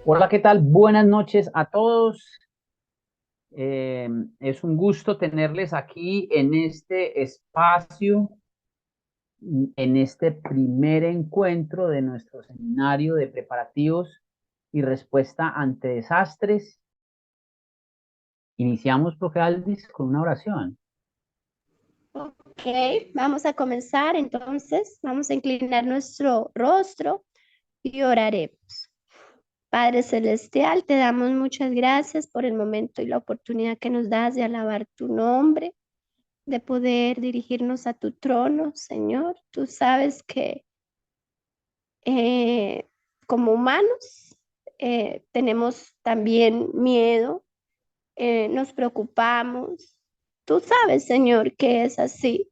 Hola, ¿qué tal? Buenas noches a todos. Eh, es un gusto tenerles aquí en este espacio, en este primer encuentro de nuestro seminario de preparativos y respuesta ante desastres. Iniciamos, profe Aldis, con una oración. Ok, vamos a comenzar entonces. Vamos a inclinar nuestro rostro y oraremos. Padre Celestial, te damos muchas gracias por el momento y la oportunidad que nos das de alabar tu nombre, de poder dirigirnos a tu trono, Señor. Tú sabes que eh, como humanos tenemos también miedo, nos preocupamos. Tú sabes, Señor, que es así.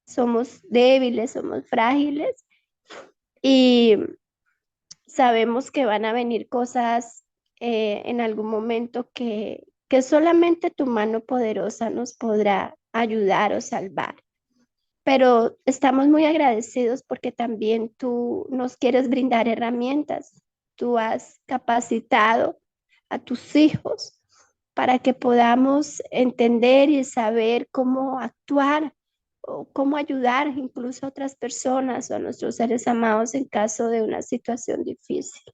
Somos débiles, somos frágiles y sabemos que van a venir cosas en algún momento que solamente tu mano poderosa nos podrá ayudar o salvar. Pero estamos muy agradecidos porque también tú nos quieres brindar herramientas. Tú has capacitado a tus hijos para que podamos entender y saber cómo actuar o cómo ayudar incluso a otras personas o a nuestros seres amados en caso de una situación difícil.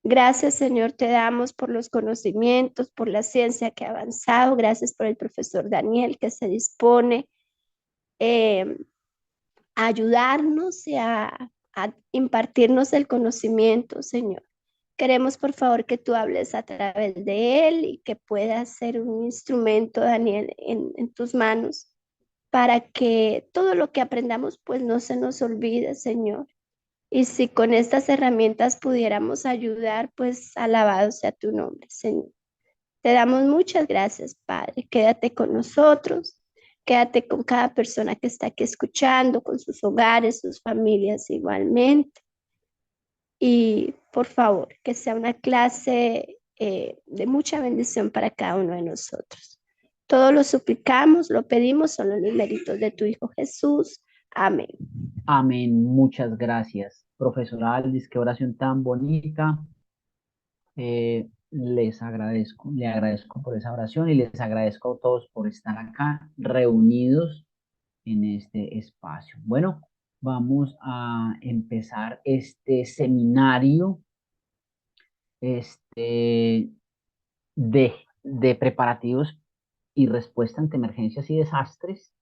Gracias, Señor, te damos por los conocimientos, por la ciencia que ha avanzado. Gracias por el profesor Daniel que se dispone eh, a ayudarnos y a impartirnos el conocimiento, Señor. Queremos, por favor, que tú hables a través de él y que pueda ser un instrumento, Daniel, en tus manos para que todo lo que aprendamos pues no se nos olvide, Señor. Y si con estas herramientas pudiéramos ayudar, pues alabado sea tu nombre, Señor. Te damos muchas gracias, Padre. Quédate con nosotros, quédate con cada persona que está aquí escuchando, con sus hogares, sus familias igualmente. Y por favor, que sea una clase de mucha bendición para cada uno de nosotros. Todo lo suplicamos, lo pedimos, son los méritos de tu Hijo Jesús. Amén. Amén. Muchas gracias, profesora Aldis. Qué oración tan bonita. Les agradezco, le agradezco por esa oración y les agradezco a todos por estar acá reunidos en este espacio. Bueno, vamos a empezar este seminario este, de preparativos y respuesta ante emergencias y desastres.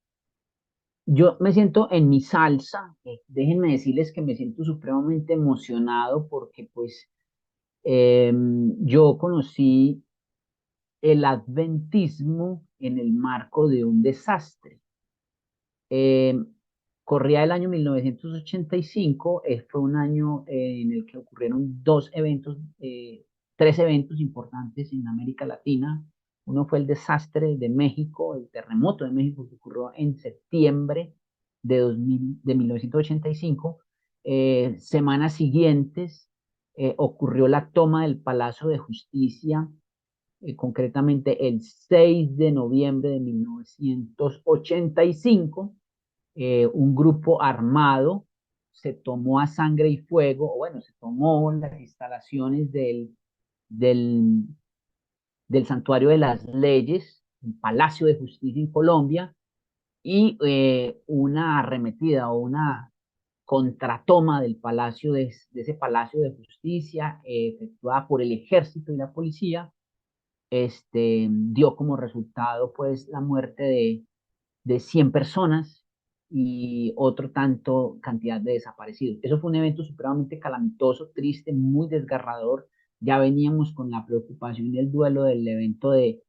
Yo me siento en mi salsa. Déjenme decirles que me siento supremamente emocionado porque pues yo conocí el adventismo en el marco de un desastre. Eh, Corría el año 1985, fue un año en el que ocurrieron tres eventos importantes en América Latina. Uno fue el desastre de México, el terremoto de México que ocurrió en septiembre de 1985. Semanas siguientes ocurrió la toma del Palacio de Justicia, concretamente el 6 de noviembre de 1985. Un grupo armado se tomó a sangre y fuego, o bueno, se tomó las instalaciones del, del Santuario de las Leyes, un Palacio de Justicia en Colombia, y una arremetida o una contratoma del palacio de ese Palacio de Justicia, efectuada por el ejército y la policía, dio como resultado pues la muerte de 100 personas y otro tanto cantidad de desaparecidos. Eso fue un evento supremamente calamitoso, triste, muy desgarrador. Ya veníamos con la preocupación y el duelo del evento de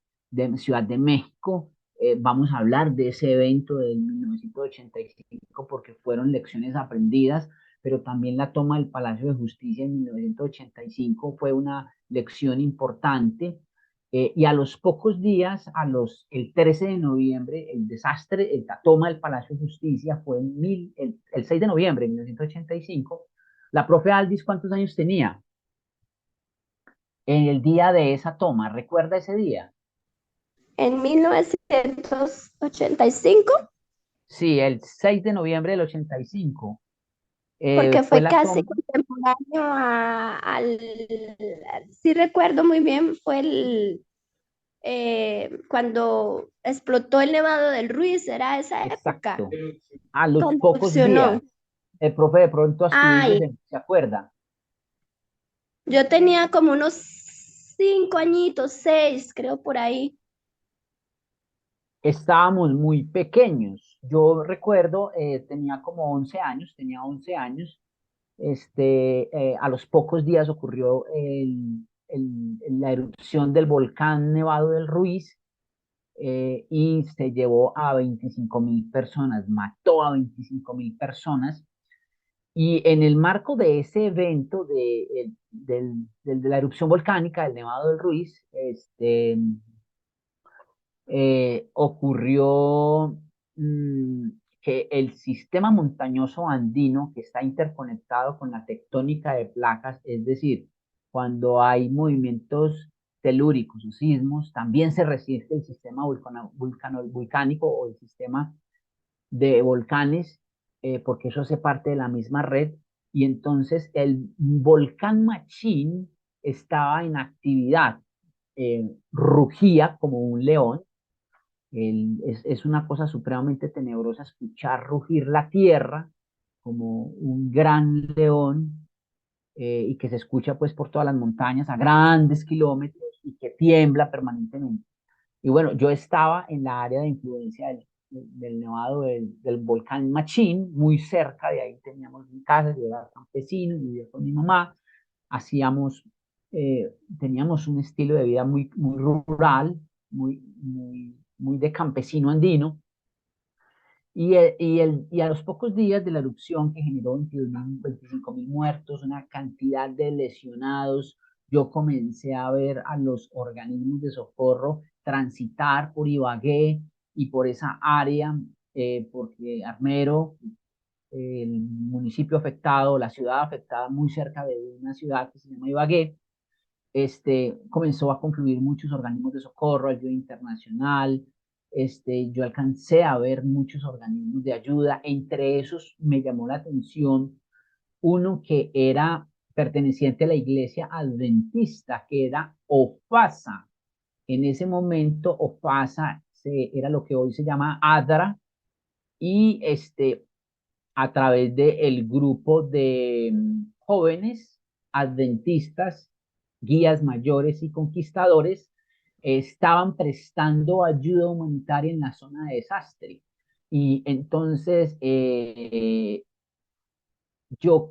Ciudad de México. Vamos a hablar de ese evento del 1985 porque fueron lecciones aprendidas, pero también la toma del Palacio de Justicia en 1985 fue una lección importante. Y a los pocos días, el 13 de noviembre, el desastre, la toma del Palacio de Justicia fue el 6 de noviembre de 1985. La profe Aldis, ¿cuántos años tenía en el día de esa toma? ¿Recuerda ese día? En 1985, Sí, el 6 de noviembre del 85. porque Fue fue la casi toma, contemporáneo sí recuerdo muy bien, fue cuando explotó el Nevado del Ruiz, era esa época, exacto, a los pocos convulsionó. días. El profe de pronto Astudillo Ay, se acuerda. yo tenía como unos 5 añitos, 6, creo por ahí. Estábamos muy pequeños. Yo recuerdo, tenía como 11 años, tenía 11 años. A los pocos días ocurrió la erupción del volcán Nevado del Ruiz, y se llevó a 25.000 personas, mató a 25.000 personas. Y en el marco de ese evento de la erupción volcánica del Nevado del Ruiz, ocurrió mm, que el sistema montañoso andino, que está interconectado con la tectónica de placas, es decir, cuando hay movimientos telúricos o sismos, también se resiste el sistema volcánico o el sistema de volcanes, porque eso hace parte de la misma red. Y entonces el volcán Machín estaba en actividad, rugía como un león. Es una cosa supremamente tenebrosa escuchar rugir la tierra como un gran león, y que se escucha pues por todas las montañas a grandes kilómetros y que tiembla permanentemente. Y bueno, yo estaba en la área de influencia del nevado del volcán Machín, muy cerca de ahí teníamos mi casa, yo era campesino, vivía con mi mamá, hacíamos, teníamos un estilo de vida muy, muy rural, muy de campesino andino. Y a los pocos días de la erupción, que generó 25.000 muertos, una cantidad de lesionados, yo comencé a ver a los organismos de socorro transitar por Ibagué y por esa área, porque Armero, el municipio afectado, la ciudad afectada, muy cerca de una ciudad que se llama Ibagué, comenzó a confluir muchos organismos de socorro, ayuda internacional. Yo alcancé a ver muchos organismos de ayuda. Entre esos me llamó la atención uno que era perteneciente a la iglesia adventista, que era OFASA. En ese momento, OFASA era lo que hoy se llama ADRA, y a través del grupo de jóvenes adventistas, guías mayores y conquistadores, estaban prestando ayuda humanitaria en la zona de desastre. Y entonces yo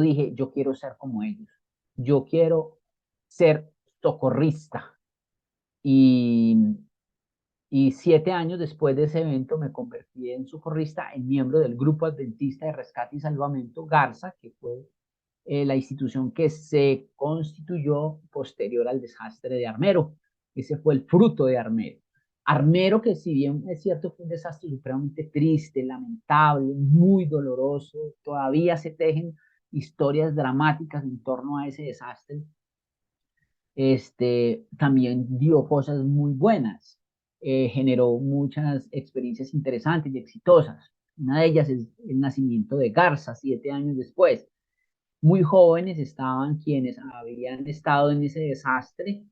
dije, yo quiero ser como ellos, yo quiero ser socorrista. Y, y 7 años después de ese evento me convertí en socorrista, en miembro del Grupo Adventista de Rescate y Salvamento Garza, que fue la institución que se constituyó posterior al desastre de Armero. Ese fue el fruto de Armero. Armero, que si bien es cierto fue un desastre supremamente triste, lamentable, muy doloroso, todavía se tejen historias dramáticas en torno a ese desastre. También dio cosas muy buenas, generó muchas experiencias interesantes y exitosas. Una de ellas es el nacimiento de Garza 7 años después. Muy jóvenes estaban quienes habían estado en ese desastre,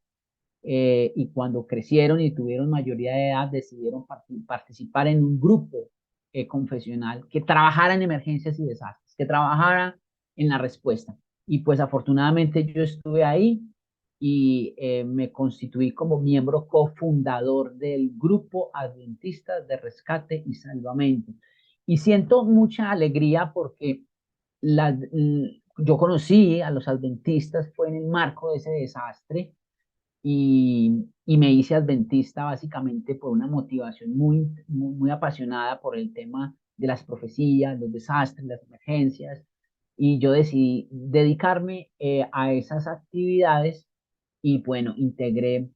y cuando crecieron y tuvieron mayoría de edad decidieron participar en un grupo confesional que trabajara en emergencias y desastres, que trabajara en la respuesta. Y pues afortunadamente yo estuve ahí y me constituí como miembro cofundador del Grupo Adventista de Rescate y Salvamento. Y siento mucha alegría porque yo conocí a los adventistas, fue en el marco de ese desastre, y me hice adventista básicamente por una motivación muy apasionada por el tema de las profecías, los desastres, las emergencias, y yo decidí dedicarme a esas actividades. Y bueno, integré,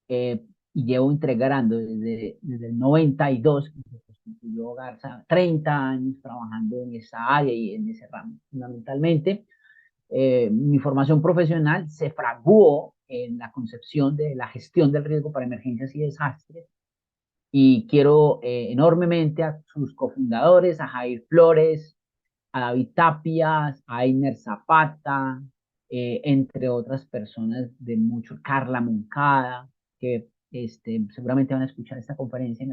y llevo integrando desde el 92, que se constituyó Garza, 30 años trabajando en esa área y en ese ramo. Fundamentalmente, mi formación profesional se fraguó en la concepción de la gestión del riesgo para emergencias y desastres, y quiero enormemente a sus cofundadores, a Jair Flores, a David Tapias, a Einer Zapata, entre otras personas de mucho, Carla Moncada, que seguramente van a escuchar esta conferencia.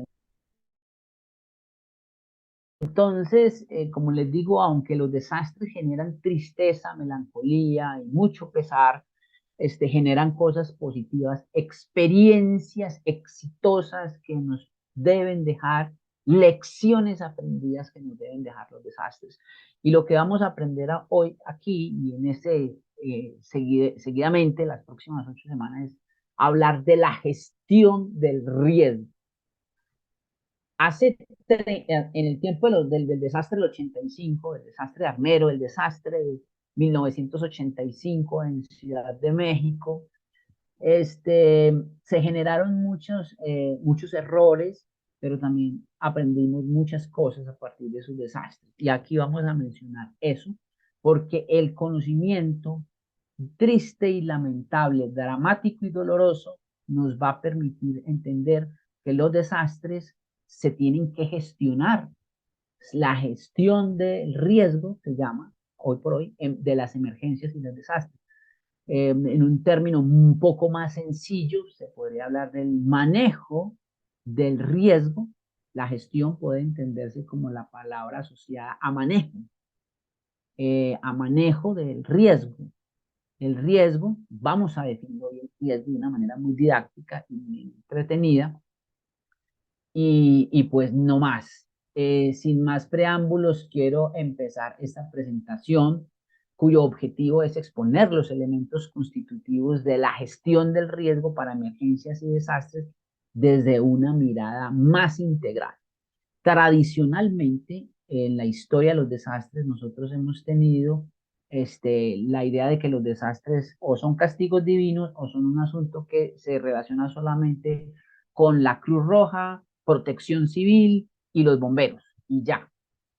Entonces, como les digo, aunque los desastres generan tristeza, melancolía y mucho pesar, generan cosas positivas, experiencias exitosas que nos deben dejar, lecciones aprendidas que nos deben dejar los desastres. Y lo que vamos a aprender hoy aquí y en seguidamente, las próximas 8 semanas, es hablar de la gestión del riesgo. En el tiempo del desastre del 85, el desastre de Armero, el desastre de 1985 en Ciudad de México, se generaron muchos errores, pero también aprendimos muchas cosas a partir de esos desastres. Y aquí vamos a mencionar eso, porque el conocimiento triste y lamentable, dramático y doloroso, nos va a permitir entender que los desastres se tienen que gestionar. La gestión del riesgo se llama, hoy por hoy, de las emergencias y los desastres. En un término un poco más sencillo, se podría hablar del manejo del riesgo. La gestión puede entenderse como la palabra asociada a manejo del riesgo. El riesgo, vamos a definir hoy el riesgo de una manera muy didáctica y muy entretenida, y pues no más. Sin más preámbulos, quiero empezar esta presentación cuyo objetivo es exponer los elementos constitutivos de la gestión del riesgo para emergencias y desastres desde una mirada más integral. Tradicionalmente, en la historia de los desastres, nosotros hemos tenido la idea de que los desastres o son castigos divinos o son un asunto que se relaciona solamente con la Cruz Roja, Protección Civil y los bomberos, y ya.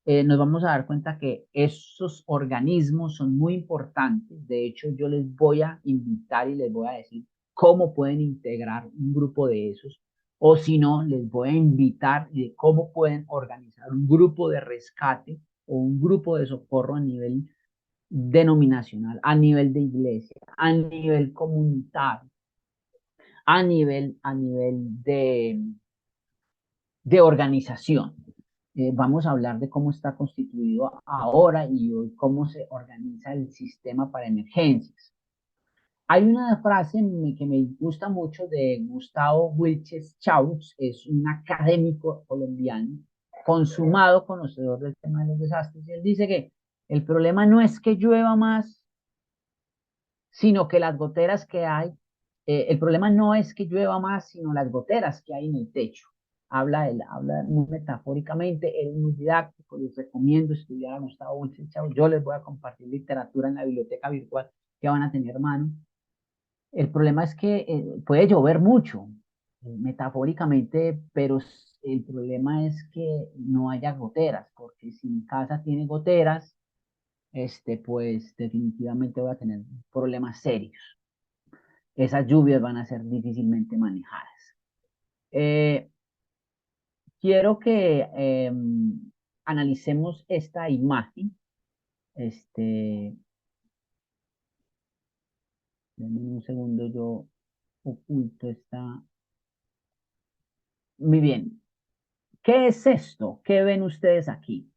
Nos vamos a dar cuenta que esos organismos son muy importantes. De hecho, yo les voy a invitar y les voy a decir cómo pueden integrar un grupo de esos, o si no, les voy a invitar de cómo pueden organizar un grupo de rescate o un grupo de socorro a nivel denominacional, a nivel de iglesia, a nivel comunitario, a nivel de organización. Vamos a hablar de cómo está constituido ahora y hoy, cómo se organiza el sistema para emergencias. Hay una frase que me gusta mucho de Gustavo Wilches Chaux, es un académico colombiano, consumado conocedor del tema de los desastres, y él dice que el problema no es que llueva más, sino que las goteras que hay, el problema no es que llueva más, sino las goteras que hay en el techo. Habla muy metafóricamente, es muy didáctico, les recomiendo estudiar a Gustavo Wilches Chaux. Yo les voy a compartir literatura en la biblioteca virtual que van a tener a mano. El problema es que puede llover mucho, metafóricamente, pero el problema es que no haya goteras, porque si mi casa tiene goteras, pues definitivamente voy a tener problemas serios. Esas lluvias van a ser difícilmente manejadas. Eh, Quiero que analicemos esta imagen. Denme un segundo, yo oculto esta. Muy bien. ¿Qué es esto? ¿Qué ven ustedes aquí?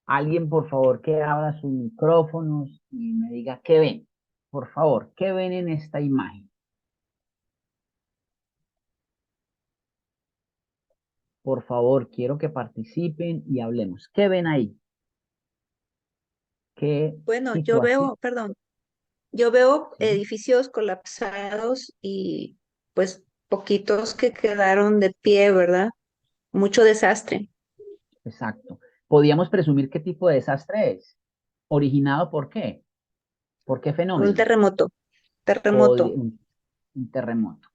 Alguien, por favor, que abra sus micrófonos y me diga qué ven. Por favor, ¿qué ven en esta imagen? Por favor, quiero que participen y hablemos. ¿Qué ven ahí? ¿Qué Bueno, situación? yo veo Sí, edificios colapsados y pues poquitos que quedaron de pie, ¿verdad? Mucho desastre. exacto. ¿Podríamos presumir qué tipo de desastre es? ¿Originado por qué? ¿Por qué Un fenómeno? terremoto. Un terremoto.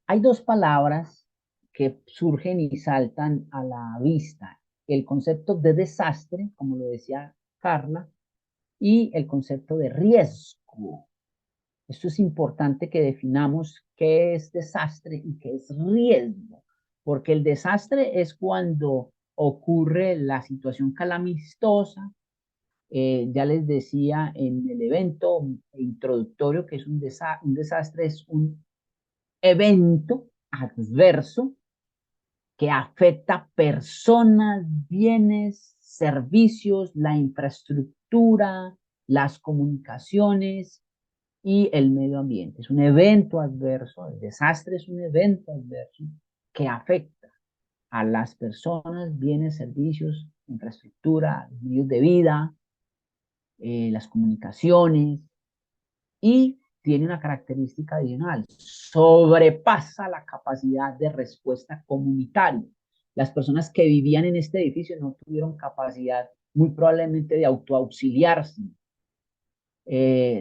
Hay dos palabras que surgen y saltan a la vista. El concepto de desastre, como lo decía Carla, y el concepto de riesgo. Esto es importante que definamos qué es desastre y qué es riesgo, porque el desastre es cuando ocurre la situación calamitosa. Ya les decía en el evento introductorio que es un desastre, es un evento adverso que afecta personas, bienes, servicios, la infraestructura, las comunicaciones y el medio ambiente. Es un evento adverso, el desastre es un evento adverso que afecta a las personas, bienes, servicios, infraestructura, los medios de vida, las comunicaciones, y tiene una característica adicional: sobrepasa la capacidad de respuesta comunitaria. Las personas que vivían en este edificio no tuvieron capacidad, muy probablemente, de autoauxiliarse.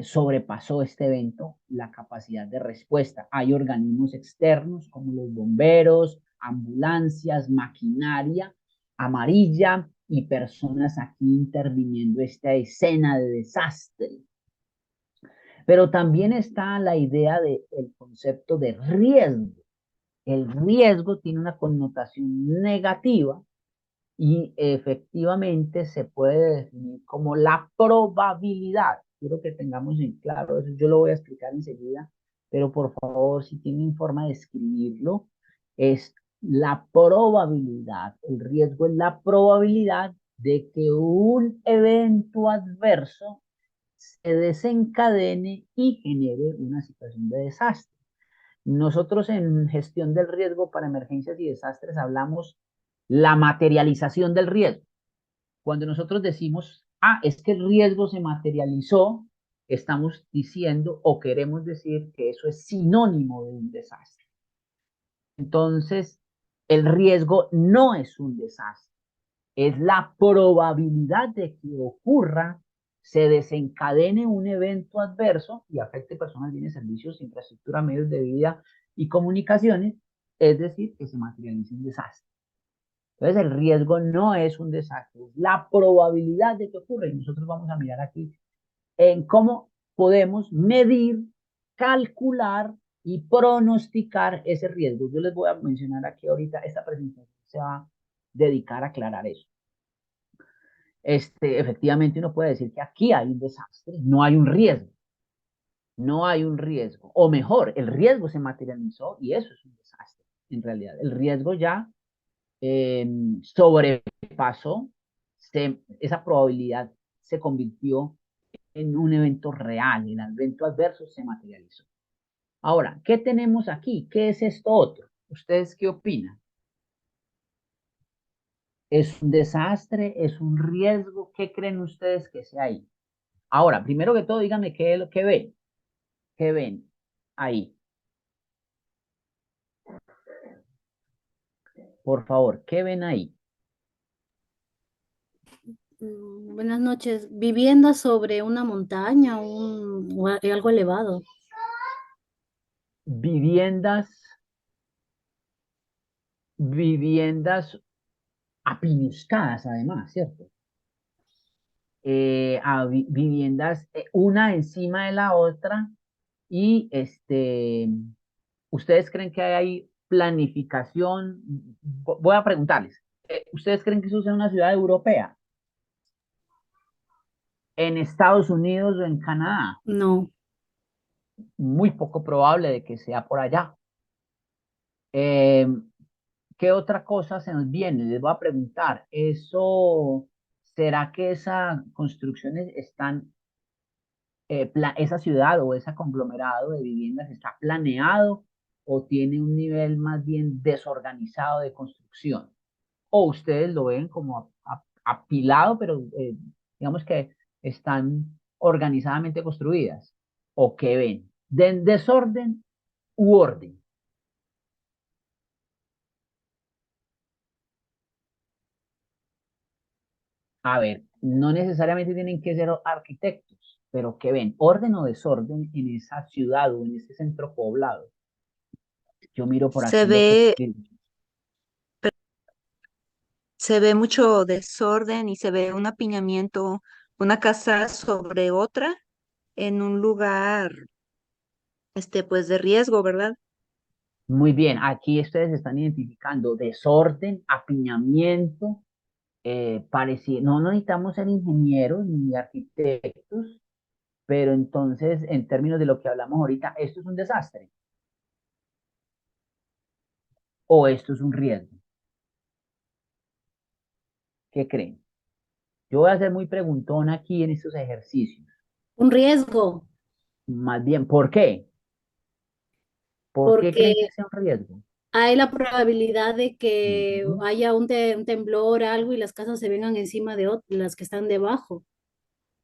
Sobrepasó este evento la capacidad de respuesta. Hay organismos externos como los bomberos, ambulancias, maquinaria amarilla y personas aquí interviniendo esta escena de desastre. Pero también está la idea del concepto de riesgo. El riesgo tiene una connotación negativa y efectivamente se puede definir como la probabilidad. Quiero que tengamos en claro eso, yo lo voy a explicar enseguida, pero por favor, si tienen forma de escribirlo, es la probabilidad, el riesgo es la probabilidad de que un evento adverso se desencadene y genere una situación de desastre. Nosotros en gestión del riesgo para emergencias y desastres hablamos la materialización del riesgo. Cuando nosotros decimos, es que el riesgo se materializó, estamos diciendo o queremos decir que eso es sinónimo de un desastre. Entonces, el riesgo no es un desastre, es la probabilidad de que ocurra, se desencadene un evento adverso y afecte personas, bienes, servicios, infraestructura, medios de vida y comunicaciones, es decir, que se materialice un desastre. Entonces, el riesgo no es un desastre, es la probabilidad de que ocurra. Y nosotros vamos a mirar aquí en cómo podemos medir, calcular y pronosticar ese riesgo. Yo les voy a mencionar aquí ahorita, esta presentación se va a dedicar a aclarar eso. Efectivamente uno puede decir que aquí hay un desastre, no hay un riesgo. No hay un riesgo. O mejor, el riesgo se materializó y eso es un desastre. En realidad, el riesgo ya sobrepasó, esa probabilidad se convirtió en un evento real, el evento adverso se materializó. Ahora, ¿qué tenemos aquí? ¿Qué es esto otro? ¿Ustedes qué opinan? ¿Es un desastre? ¿Es un riesgo? ¿Qué creen ustedes que sea ahí? Ahora, primero que todo, díganme qué es lo que ven. ¿Qué ven ahí? Por favor, ¿qué ven ahí? Buenas noches. ¿Vivienda sobre una montaña algo elevado? Viviendas, viviendas apiñuscadas además, ¿cierto? A viviendas una encima de la otra y ¿ustedes creen que hay planificación? Voy a preguntarles, ¿ustedes creen que eso sea una ciudad europea? ¿En Estados Unidos o en Canadá? No. Muy poco probable de que sea por allá. Eh, ¿Qué otra cosa se nos viene? Les voy a preguntar, ¿será que esas construcciones están, esa ciudad o ese conglomerado de viviendas está planeado o tiene un nivel más bien desorganizado de construcción? ¿O ustedes lo ven como apilado, pero digamos que están organizadamente construidas? ¿O qué ven? ¿De desorden u orden? A ver, no necesariamente tienen que ser arquitectos, pero ¿qué ven? ¿Orden o desorden en esa ciudad o en ese centro poblado? Yo miro por Se aquí lo que ve, escriben. se ve mucho desorden y se ve un apiñamiento, una casa sobre otra en un lugar, pues de riesgo, ¿verdad? Muy bien, aquí ustedes están identificando desorden, apiñamiento parecía, no necesitamos ser ingenieros ni arquitectos, pero entonces, en términos de lo que hablamos ahorita, ¿esto es un desastre o esto es un riesgo? ¿Qué creen? Yo voy a ser muy preguntón aquí en estos ejercicios. Un riesgo, Más bien, ¿por qué? ¿Por qué porque creen que sea un riesgo? hay la probabilidad de que Ujú. haya un temblor, algo, y las casas se vengan encima de las que están debajo.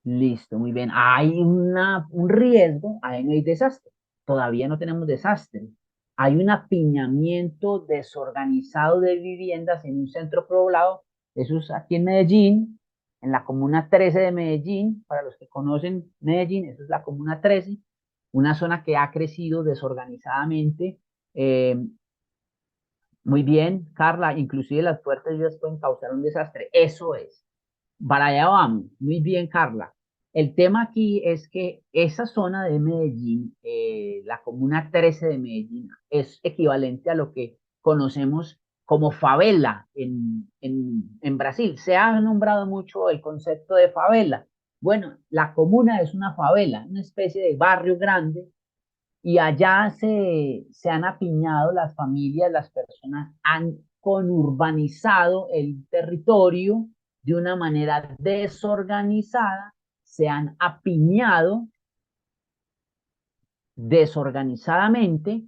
Listo, muy bien. Hay un riesgo, ahí no hay desastre. Todavía no tenemos desastre. Hay un apiñamiento desorganizado de viviendas en un centro poblado. Eso es aquí en Medellín, en la comuna 13 de Medellín. Para los que conocen Medellín, eso es la comuna 13, una zona que ha crecido desorganizadamente. Eh, Muy bien, Carla, inclusive las fuertes lluvias pueden causar un desastre. Eso es. Para allá vamos. Muy bien, Carla. El tema aquí es que esa zona de Medellín, la comuna 13 de Medellín, es equivalente a lo que conocemos como favela en Brasil. Se ha nombrado mucho el concepto de favela. Bueno, la comuna es una favela, una especie de barrio grande, y allá se han apiñado las familias, las personas han conurbanizado el territorio de una manera desorganizada, se han apiñado desorganizadamente.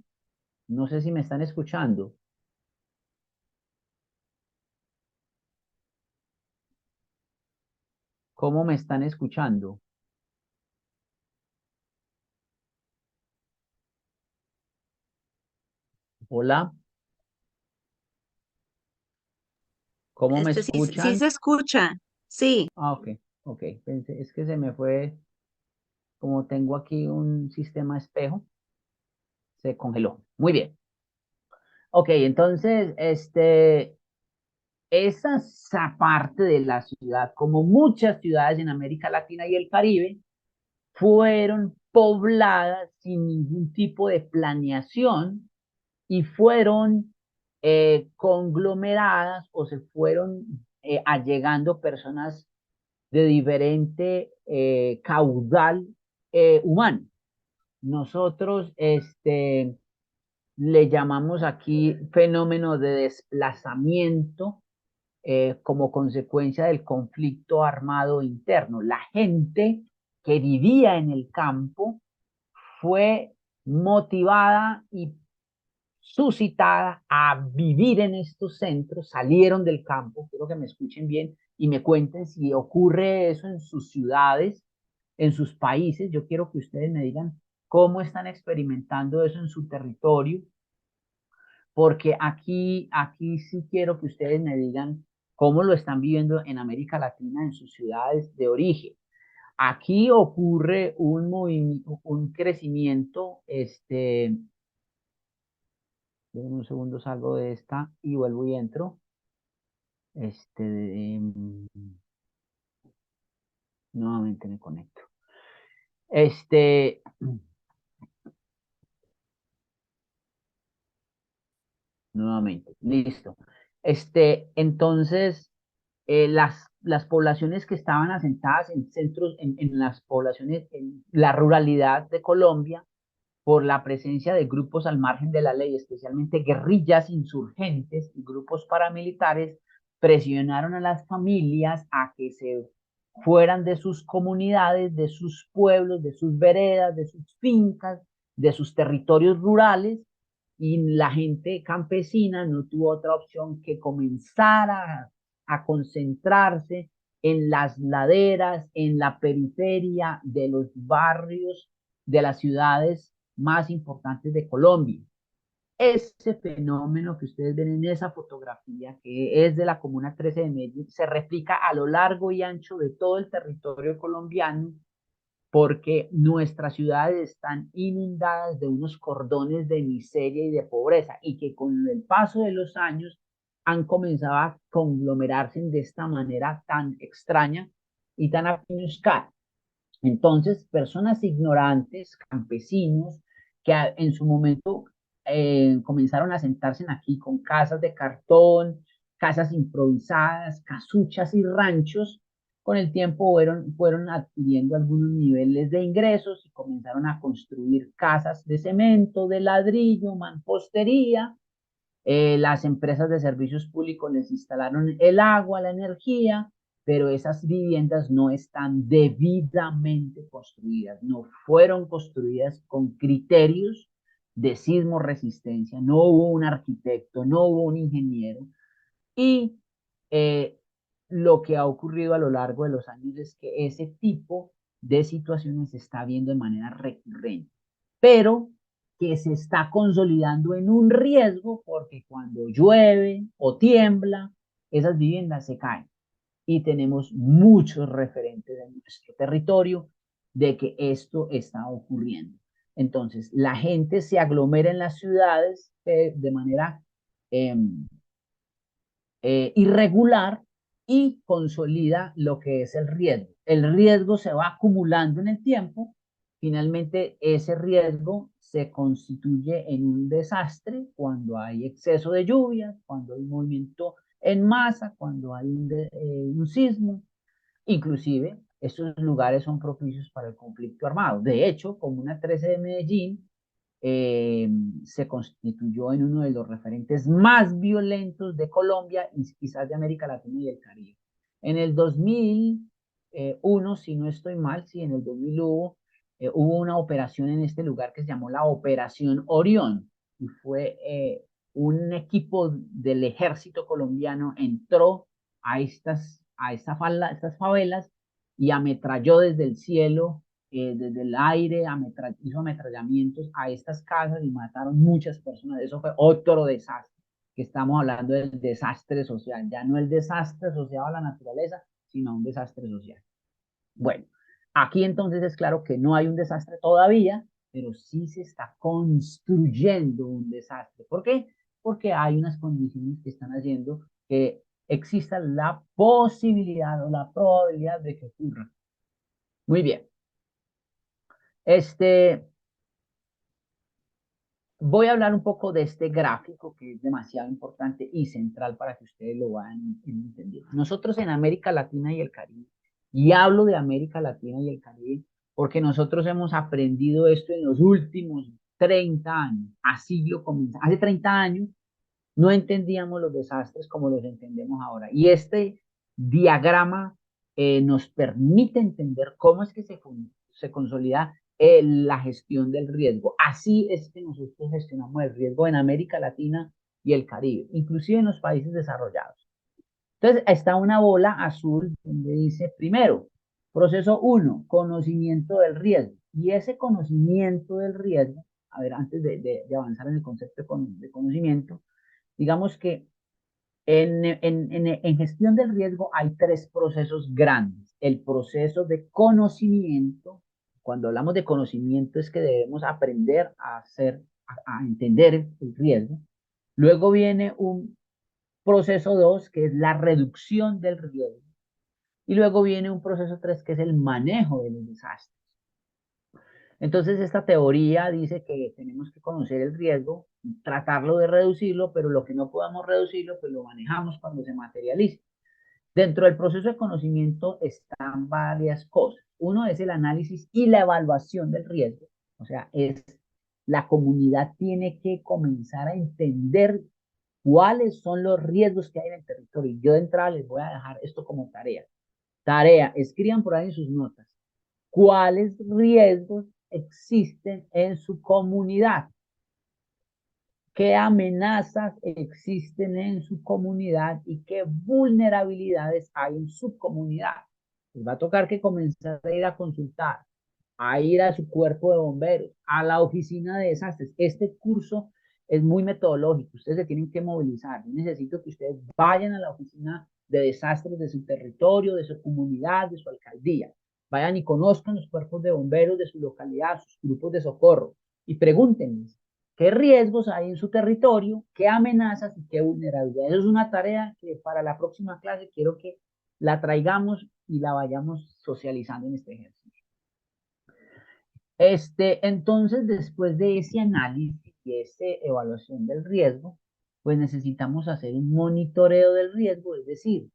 No sé si me están escuchando. ¿Cómo me están escuchando? Hola, ¿cómo me Sí, sí escuchan? se escucha, sí. Ah, ok, ok. Es que se me fue, como tengo aquí un sistema espejo, se congeló. Muy bien. Ok, entonces, esa parte de la ciudad, como muchas ciudades en América Latina y el Caribe, fueron pobladas sin ningún tipo de planeación y fueron conglomeradas o se fueron allegando personas de diferente caudal humano. Nosotros le llamamos aquí fenómeno de desplazamiento como consecuencia del conflicto armado interno. La gente que vivía en el campo fue motivada y suscitada a vivir en estos centros, salieron del campo, quiero que me escuchen bien y me cuenten si ocurre eso en sus ciudades, en sus países. Yo quiero que ustedes me digan cómo están experimentando eso en su territorio, porque aquí sí quiero que ustedes me digan cómo lo están viviendo en América Latina, en sus ciudades de origen. Aquí ocurre un crecimiento, un segundo, salgo de esta y vuelvo y entro. Este, em, Nuevamente me conecto. Este, Nuevamente, listo. Entonces, las poblaciones que estaban asentadas en centros, en las poblaciones, en la ruralidad de Colombia, por la presencia de grupos al margen de la ley, especialmente guerrillas insurgentes y grupos paramilitares, presionaron a las familias a que se fueran de sus comunidades, de sus pueblos, de sus veredas, de sus fincas, de sus territorios rurales, y la gente campesina no tuvo otra opción que comenzar a concentrarse en las laderas, en la periferia de los barrios de las ciudades más importantes de Colombia. Ese fenómeno que ustedes ven en esa fotografía, que es de la Comuna 13 de Medellín, se replica a lo largo y ancho de todo el territorio colombiano, porque nuestras ciudades están inundadas de unos cordones de miseria y de pobreza, y que con el paso de los años han comenzado a conglomerarse de esta manera tan extraña y tan apiñuscada. Entonces, personas ignorantes, campesinos, que en su momento comenzaron a sentarse aquí con casas de cartón, casas improvisadas, casuchas y ranchos, con el tiempo fueron adquiriendo algunos niveles de ingresos y comenzaron a construir casas de cemento, de ladrillo, mampostería. Las empresas de servicios públicos les instalaron el agua, la energía, pero esas viviendas no están debidamente construidas, no fueron construidas con criterios de sismo resistencia, no hubo un arquitecto, no hubo un ingeniero, y eh, lo que ha ocurrido a lo largo de los años es que ese tipo de situaciones se está viendo de manera recurrente, pero que se está consolidando en un riesgo porque cuando llueve o tiembla, esas viviendas se caen. Y tenemos muchos referentes en nuestro territorio de que esto está ocurriendo. Entonces, la gente se aglomera en las ciudades de manera eh, irregular y consolida lo que es el riesgo. El riesgo se va acumulando en el tiempo, finalmente ese riesgo se constituye en un desastre cuando hay exceso de lluvia, cuando hay movimiento en masa, cuando hay un sismo, inclusive estos lugares son propicios para el conflicto armado. De hecho, Comuna 13 de Medellín eh, se constituyó en uno de los referentes más violentos de Colombia y quizás de América Latina y el Caribe. En el 2001, si no estoy mal, sí, en el 2000 hubo una operación en este lugar que se llamó la Operación Orión, y fue un equipo del ejército colombiano entró estas favelas y ametralló desde el cielo, desde el aire, hizo ametrallamientos a estas casas y mataron muchas personas. Eso fue otro desastre, que estamos hablando del desastre social, ya no el desastre asociado a la naturaleza, sino un desastre social. Bueno, aquí entonces es claro que no hay un desastre todavía, pero sí se está construyendo un desastre. ¿Por qué? Porque hay unas condiciones que están haciendo que exista la posibilidad o la probabilidad de que ocurra. Muy bien. Voy a hablar un poco de este gráfico que es demasiado importante y central para que ustedes lo vayan entendiendo. Nosotros en América Latina y el Caribe, y hablo de América Latina y el Caribe porque nosotros hemos aprendido esto en los últimos 30 años, así lo comenzamos. Hace 30 años no entendíamos los desastres como los entendemos ahora. Y este diagrama nos permite entender cómo es que se consolida la gestión del riesgo. Así es que nosotros gestionamos el riesgo en América Latina y el Caribe, inclusive en los países desarrollados. Entonces, está una bola azul donde dice, primero, proceso 1, conocimiento del riesgo. Y ese conocimiento del riesgo, a ver, antes de avanzar en el concepto de conocimiento, digamos que en gestión del riesgo hay tres procesos grandes. El proceso de conocimiento, cuando hablamos de conocimiento es que debemos aprender a entender el riesgo. Luego viene un proceso 2, que es la reducción del riesgo. Y luego viene un proceso 3, que es el manejo de los desastres. Entonces, esta teoría dice que tenemos que conocer el riesgo, tratarlo de reducirlo, pero lo que no podamos reducirlo, pues lo manejamos cuando se materialice. Dentro del proceso de conocimiento están varias cosas. Uno es el análisis y la evaluación del riesgo. O sea, la comunidad tiene que comenzar a entender cuáles son los riesgos que hay en el territorio. Yo de entrada les voy a dejar esto como tarea. Tarea, escriban por ahí en sus notas. ¿Cuáles riesgos existen en su comunidad? ¿Qué amenazas existen en su comunidad y qué vulnerabilidades hay en su comunidad? Les va a tocar que comenzar a ir a consultar, a ir a su cuerpo de bomberos, a la oficina de desastres. Este curso es muy metodológico, ustedes se tienen que movilizar. Yo necesito que ustedes vayan a la oficina de desastres de su territorio, de su comunidad, de su alcaldía. Vayan y conozcan los cuerpos de bomberos de su localidad, sus grupos de socorro, y pregúntenles qué riesgos hay en su territorio, qué amenazas y qué vulnerabilidades. Eso es una tarea que para la próxima clase quiero que la traigamos y la vayamos socializando en este ejercicio. Entonces, después de ese análisis y esa evaluación del riesgo, pues necesitamos hacer un monitoreo del riesgo, es decir,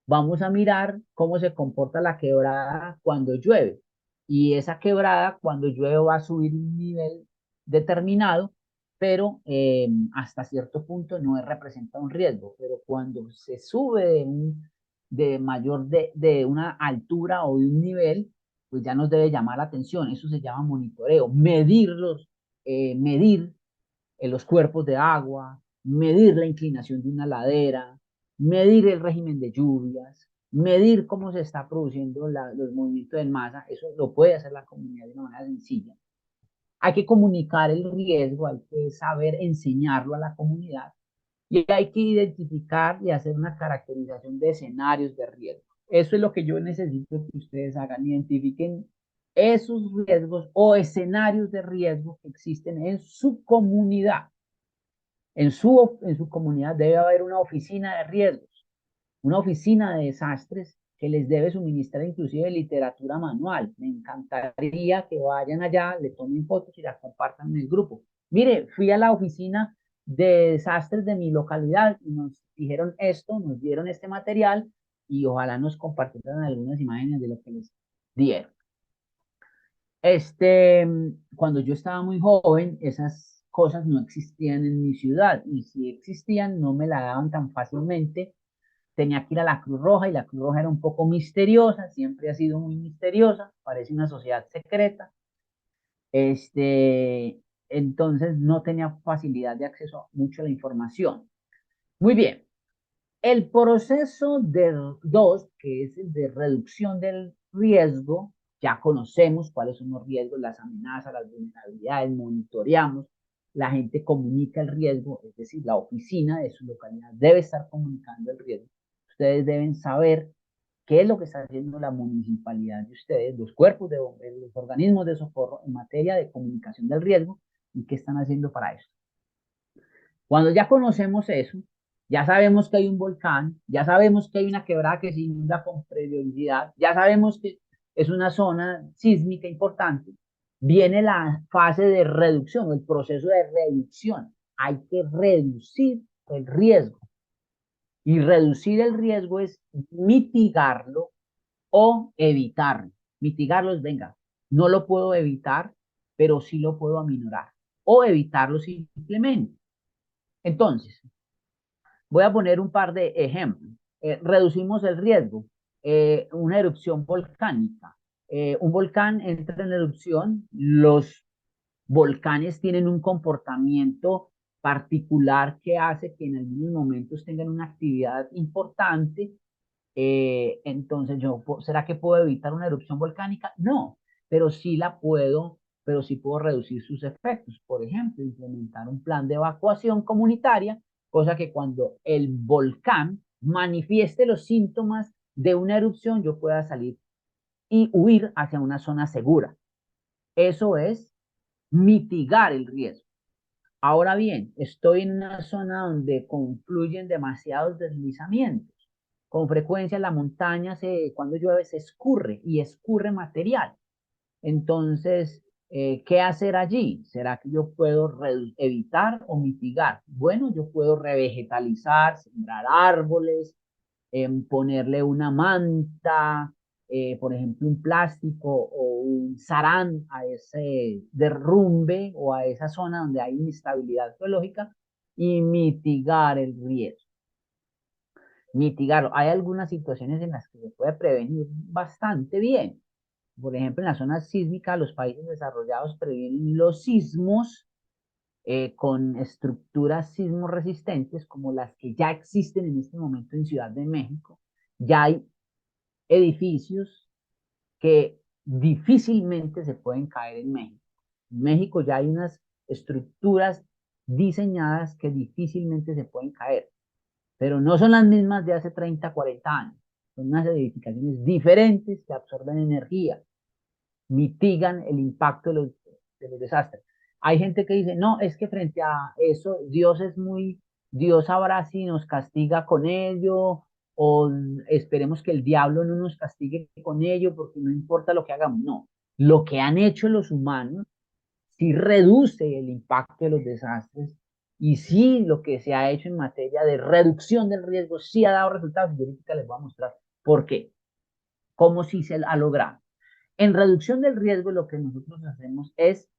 vamos a mirar cómo se comporta la quebrada cuando llueve. Y esa quebrada cuando llueve va a subir un nivel determinado, pero hasta cierto punto no representa un riesgo. Pero cuando se sube de una altura o de un nivel, pues ya nos debe llamar la atención. Eso se llama monitoreo, medir los cuerpos de agua, medir la inclinación de una ladera, medir el régimen de lluvias, medir cómo se está produciendo los movimientos en masa. Eso lo puede hacer la comunidad de una manera sencilla. Hay que comunicar el riesgo, hay que saber enseñarlo a la comunidad y hay que identificar y hacer una caracterización de escenarios de riesgo. Eso es lo que yo necesito que ustedes hagan, identifiquen esos riesgos o escenarios de riesgo que existen en su comunidad. En su comunidad debe haber una oficina de riesgos, una oficina de desastres que les debe suministrar inclusive literatura manual. Me encantaría que vayan allá, le tomen fotos y las compartan en el grupo. Mire, fui a la oficina de desastres de mi localidad y nos dijeron esto, nos dieron este material y ojalá nos compartieran algunas imágenes de lo que les dieron. Cuando yo estaba muy joven, esas cosas no existían en mi ciudad y si existían no me la daban tan fácilmente. Tenía que ir a la Cruz Roja y la Cruz Roja era un poco misteriosa, siempre ha sido muy misteriosa, parece una sociedad secreta. Entonces no tenía facilidad de acceso mucho a la información. Muy bien, el proceso de 2, que es el de reducción del riesgo, ya conocemos cuáles son los riesgos, las amenazas, las vulnerabilidades, monitoreamos, la gente comunica el riesgo, es decir, la oficina de su localidad debe estar comunicando el riesgo. Ustedes deben saber qué es lo que está haciendo la municipalidad de ustedes, los cuerpos de bomberos, los organismos de socorro en materia de comunicación del riesgo y qué están haciendo para eso. Cuando ya conocemos eso, ya sabemos que hay un volcán, ya sabemos que hay una quebrada que se inunda con periodicidad, ya sabemos que es una zona sísmica importante, viene la fase de reducción, el proceso de reducción. Hay que reducir el riesgo. Y reducir el riesgo es mitigarlo o evitarlo. Mitigarlo es, venga, no lo puedo evitar, pero sí lo puedo aminorar. O evitarlo simplemente. Entonces, voy a poner un par de ejemplos. Reducimos el riesgo. Una erupción volcánica. Un volcán entra en erupción. Los volcanes tienen un comportamiento particular que hace que en algunos momentos tengan una actividad importante. Entonces, ¿será que puedo evitar una erupción volcánica? No, pero sí puedo reducir sus efectos. Por ejemplo, implementar un plan de evacuación comunitaria, cosa que cuando el volcán manifieste los síntomas de una erupción, yo pueda salir y huir hacia una zona segura. Eso es mitigar el riesgo. Ahora bien, estoy en una zona donde confluyen demasiados deslizamientos. Con frecuencia la montaña, cuando llueve, se escurre y escurre material. Entonces, ¿qué hacer allí? ¿Será que yo puedo evitar o mitigar? Bueno, yo puedo revegetalizar, sembrar árboles, ponerle una manta, por ejemplo, un plástico o un sarán a ese derrumbe o a esa zona donde hay inestabilidad geológica y mitigar el riesgo. Mitigarlo. Hay algunas situaciones en las que se puede prevenir bastante bien. Por ejemplo, en la zona sísmica, los países desarrollados previenen los sismos con estructuras sismoresistentes como las que ya existen en este momento en Ciudad de México. Ya hay edificios que difícilmente se pueden caer en México. En México ya hay unas estructuras diseñadas que difícilmente se pueden caer, pero no son las mismas de hace 30, 40 años. Son unas edificaciones diferentes que absorben energía, mitigan el impacto de los desastres. Hay gente que dice, no, es que frente a eso, Dios sabrá si nos castiga con ello, o esperemos que el diablo no nos castigue con ello, porque no importa lo que hagamos. No, lo que han hecho los humanos sí reduce el impacto de los desastres Y sí, lo que se ha hecho en materia de reducción del riesgo sí ha dado resultados. Y ahorita les voy a mostrar por qué, cómo sí se ha logrado. En reducción del riesgo, lo que nosotros hacemos es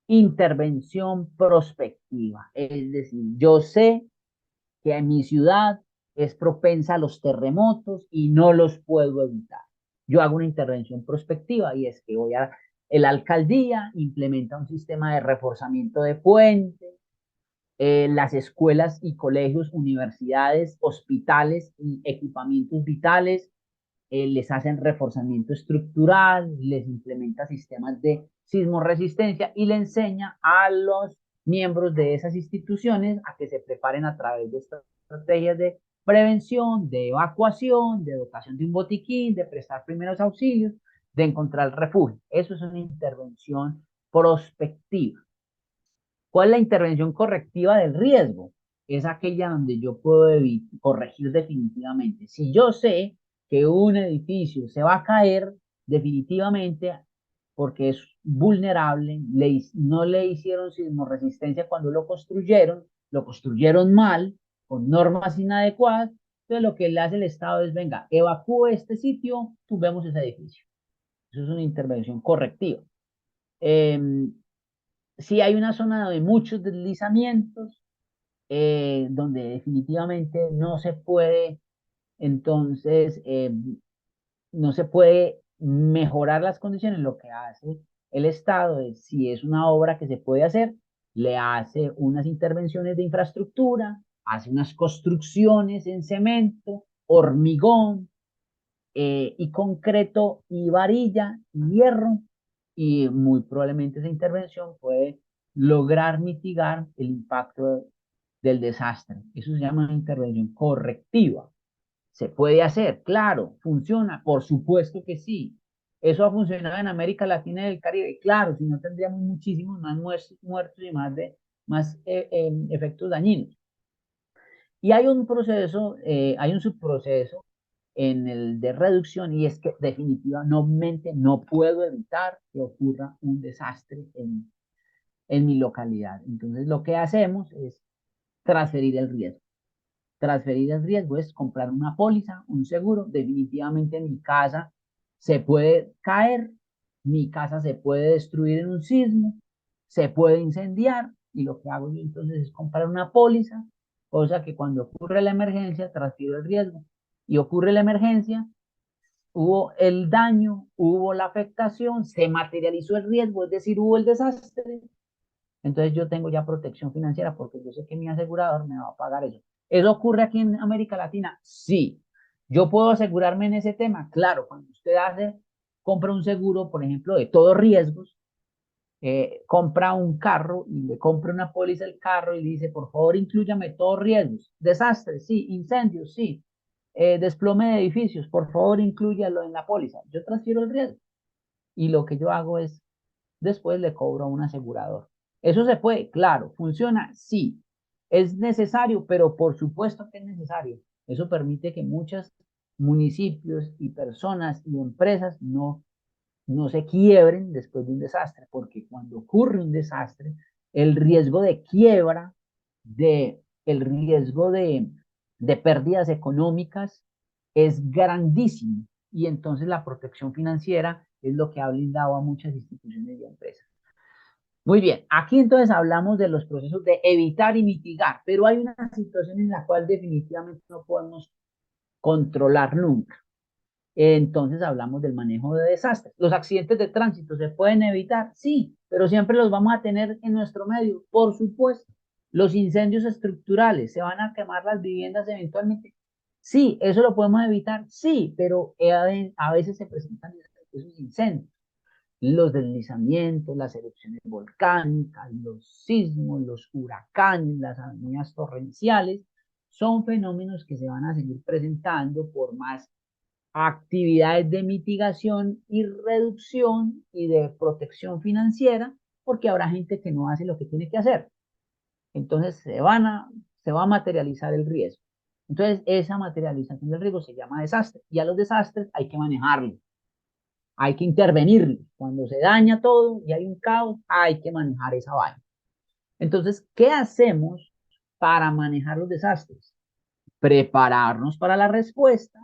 intervención prospectiva. Es decir, yo sé que en mi ciudad es propensa a los terremotos y no los puedo evitar. Yo hago una intervención prospectiva y es que la alcaldía implementa un sistema de reforzamiento de puentes, las escuelas y colegios, universidades, hospitales y equipamientos vitales, les hacen reforzamiento estructural, les implementa sistemas de sismoresistencia y le enseña a los miembros de esas instituciones a que se preparen a través de estrategias de prevención, de evacuación, de dotación de un botiquín, de prestar primeros auxilios, de encontrar refugio. Eso es una intervención prospectiva. ¿Cuál es la intervención correctiva del riesgo? Es aquella donde yo puedo corregir definitivamente. Si yo sé que un edificio se va a caer definitivamente porque es vulnerable, no le hicieron sismoresistencia cuando lo construyeron mal, con normas inadecuadas, entonces lo que le hace el Estado es, venga, evacúe este sitio, tumbemos ese edificio. Eso es una intervención correctiva. Si hay una zona de muchos deslizamientos, donde definitivamente no se puede, entonces, no se puede mejorar las condiciones, lo que hace el Estado es, si es una obra que se puede hacer, le hace unas intervenciones de infraestructura, hace unas construcciones en cemento, hormigón, y concreto y varilla y hierro, y muy probablemente esa intervención puede lograr mitigar el impacto del desastre. Eso se llama una intervención correctiva. ¿Se puede hacer? Claro. ¿Funciona? Por supuesto que sí. ¿Eso ha funcionado en América Latina y el Caribe? Claro, si no tendríamos muchísimos más muertos y más efectos dañinos. Y hay un proceso, hay un subproceso en el de reducción, y es que definitivamente no puedo evitar que ocurra un desastre en mi localidad. Entonces lo que hacemos es transferir el riesgo. Transferir el riesgo es comprar una póliza, un seguro. Definitivamente mi casa se puede caer, mi casa se puede destruir en un sismo, se puede incendiar, y lo que hago yo entonces es comprar una póliza, cosa que cuando ocurre la emergencia transfiero el riesgo y ocurre la emergencia, hubo el daño, hubo la afectación, se materializó el riesgo, es decir, hubo el desastre. Entonces yo tengo ya protección financiera porque yo sé que mi asegurador me va a pagar eso. ¿Eso ocurre aquí en América Latina? Sí. ¿Yo puedo asegurarme en ese tema? Claro, cuando usted compra un seguro, por ejemplo, de todos riesgos, compra un carro y le compra una póliza al carro y dice, por favor, inclúyame todos riesgos. Desastres, sí. Incendios, sí. Desplome de edificios, por favor, inclúyalo en la póliza. Yo transfiero el riesgo. Y lo que yo hago es, después le cobro a un asegurador. ¿Eso se puede? Claro. ¿Funciona? Sí. ¿Es necesario? Pero por supuesto que es necesario. Eso permite que muchos municipios y personas y empresas no se quiebren después de un desastre, porque cuando ocurre un desastre, el riesgo de quiebra, el riesgo de pérdidas económicas es grandísimo, y entonces la protección financiera es lo que ha blindado a muchas instituciones y empresas. Muy bien, aquí entonces hablamos de los procesos de evitar y mitigar, pero hay una situación en la cual definitivamente no podemos controlar nunca. Entonces hablamos del manejo de desastres. ¿Los accidentes de tránsito se pueden evitar? Sí, pero siempre los vamos a tener en nuestro medio, por supuesto. ¿Los incendios estructurales, se van a quemar las viviendas eventualmente? Sí, ¿eso lo podemos evitar? Sí, pero a veces se presentan esos incendios. Los deslizamientos, las erupciones volcánicas, los sismos, los huracanes, las avenidas torrenciales, son fenómenos que se van a seguir presentando por más actividades de mitigación y reducción y de protección financiera, porque habrá gente que no hace lo que tiene que hacer. Entonces se va a materializar el riesgo. Entonces esa materialización del riesgo se llama desastre, y a los desastres hay que manejarlos, hay que intervenirlos. Cuando se daña todo y hay un caos, hay que manejar esa vaina. Entonces, ¿qué hacemos para manejar los desastres. Prepararnos para la respuesta,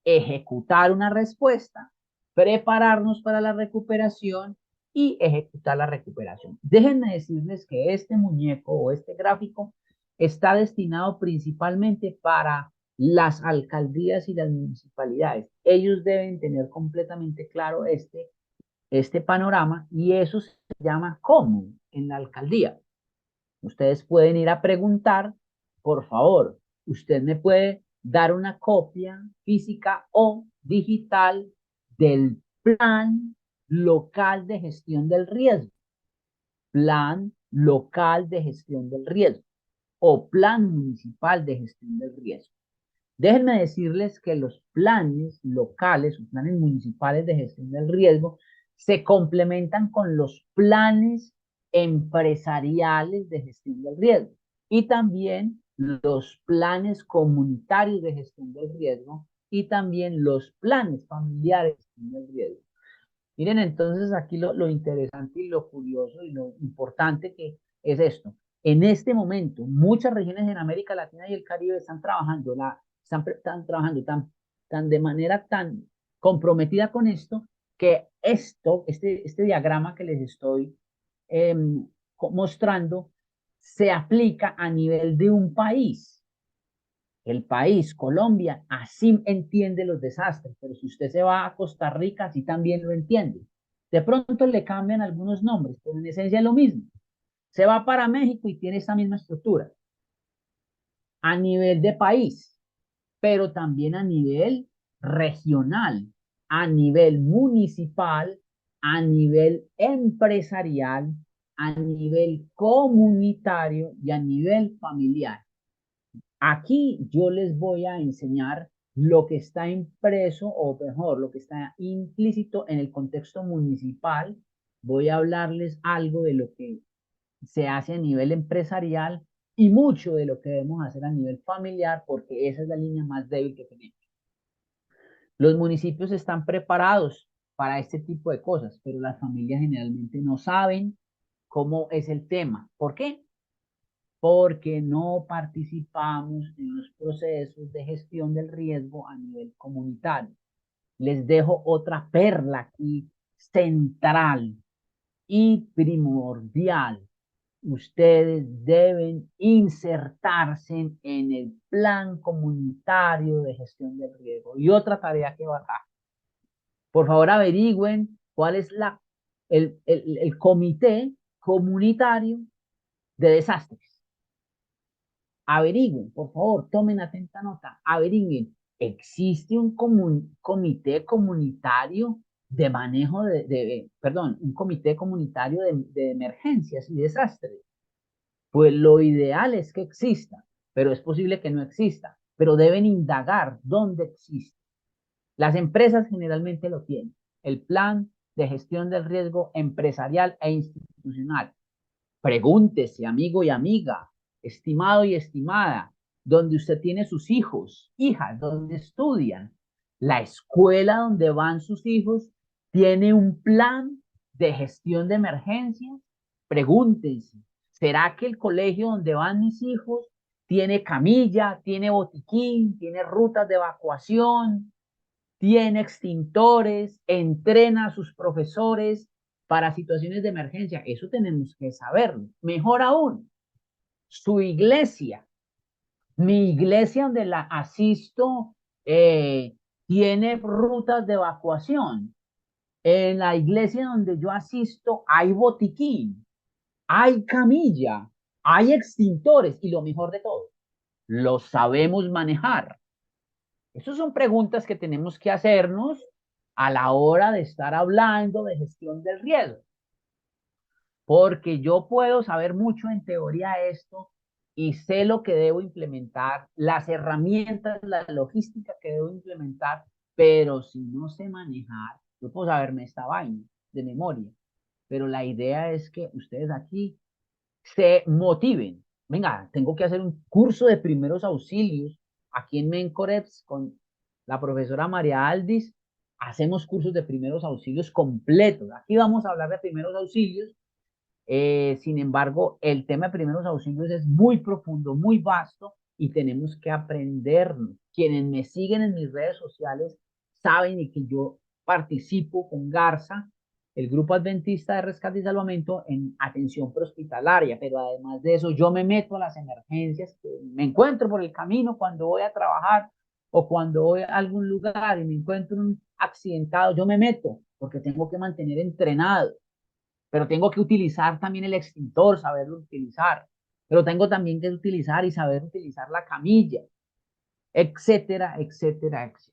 ejecutar una respuesta, prepararnos para la recuperación y ejecutar la recuperación. Déjenme decirles que este muñeco o este gráfico está destinado principalmente para las alcaldías y las municipalidades. Ellos deben tener completamente claro este panorama y eso se llama común en la alcaldía. Ustedes pueden ir a preguntar, por favor, usted me puede dar una copia física o digital del plan local de gestión del riesgo, plan local de gestión del riesgo o plan municipal de gestión del riesgo. Déjenme decirles que los planes locales o planes municipales de gestión del riesgo se complementan con los planes empresariales de gestión del riesgo y también los planes comunitarios de gestión del riesgo y también los planes familiares de gestión del riesgo. Miren, entonces aquí lo interesante y lo curioso y lo importante que es esto. En este momento, muchas regiones en América Latina y el Caribe están trabajando, están trabajando tan de manera tan comprometida con esto que este diagrama que les estoy mostrando se aplica a nivel de un país. El país, Colombia, así entiende los desastres, pero si usted se va a Costa Rica, así también lo entiende. De pronto le cambian algunos nombres, pero en esencia es lo mismo. Se va para México y tiene esta misma estructura. A nivel de país, pero también a nivel regional, a nivel municipal, a nivel empresarial, a nivel comunitario y a nivel familiar. Aquí yo les voy a enseñar lo que está impreso, o mejor, lo que está implícito en el contexto municipal. Voy a hablarles algo de lo que se hace a nivel empresarial y mucho de lo que debemos hacer a nivel familiar, porque esa es la línea más débil que tenemos. Los municipios están preparados para este tipo de cosas, pero las familias generalmente no saben cómo es el tema. ¿Por qué? Porque no participamos en los procesos de gestión del riesgo a nivel comunitario. Les dejo otra perla aquí central y primordial. Ustedes deben insertarse en el plan comunitario de gestión del riesgo. Y otra tarea que va acá. Por favor, averigüen cuál es el comité comunitario de desastres. Averigüen, por favor, tomen atenta nota, averigüen, ¿existe un comité comunitario de manejo perdón, un comité comunitario de emergencias y desastres? Pues lo ideal es que exista, pero es posible que no exista, pero deben indagar dónde existe. Las empresas generalmente lo tienen, el plan de gestión del riesgo empresarial e institucional. Pregúntese, amigo y amiga, estimado y estimada, donde usted tiene sus hijos, hijas, donde estudian. La escuela donde van sus hijos tiene un plan de gestión de emergencias. Pregúntense, ¿será que el colegio donde van mis hijos tiene camilla, tiene botiquín, tiene rutas de evacuación, tiene extintores, entrena a sus profesores para situaciones de emergencia? Eso tenemos que saberlo. Mejor aún, su iglesia, mi iglesia donde la asisto, tiene rutas de evacuación. En la iglesia donde yo asisto hay botiquín, hay camilla, hay extintores y lo mejor de todo, lo sabemos manejar. Esas son preguntas que tenemos que hacernos a la hora de estar hablando de gestión del riesgo. Porque yo puedo saber mucho en teoría esto y sé lo que debo implementar, las herramientas, la logística que debo implementar, pero si no sé manejar, yo puedo saberme esta vaina de memoria. Pero la idea es que ustedes aquí se motiven. Venga, tengo que hacer un curso de primeros auxilios aquí en Mencoreps con la profesora María Aldis. Hacemos cursos de primeros auxilios completos. Aquí vamos a hablar de primeros auxilios Sin embargo, el tema de primeros auxilios es muy profundo, muy vasto y tenemos que aprenderlo. Quienes me siguen en mis redes sociales saben y que yo participo con Garza, el Grupo Adventista de Rescate y Salvamento, en atención prehospitalaria, pero además de eso yo me meto a las emergencias que me encuentro por el camino cuando voy a trabajar o cuando voy a algún lugar y me encuentro un accidentado, yo me meto porque tengo que mantener entrenado, pero tengo que utilizar también el extintor, saberlo utilizar, pero tengo también que utilizar y saber utilizar la camilla, etcétera, etcétera, etcétera.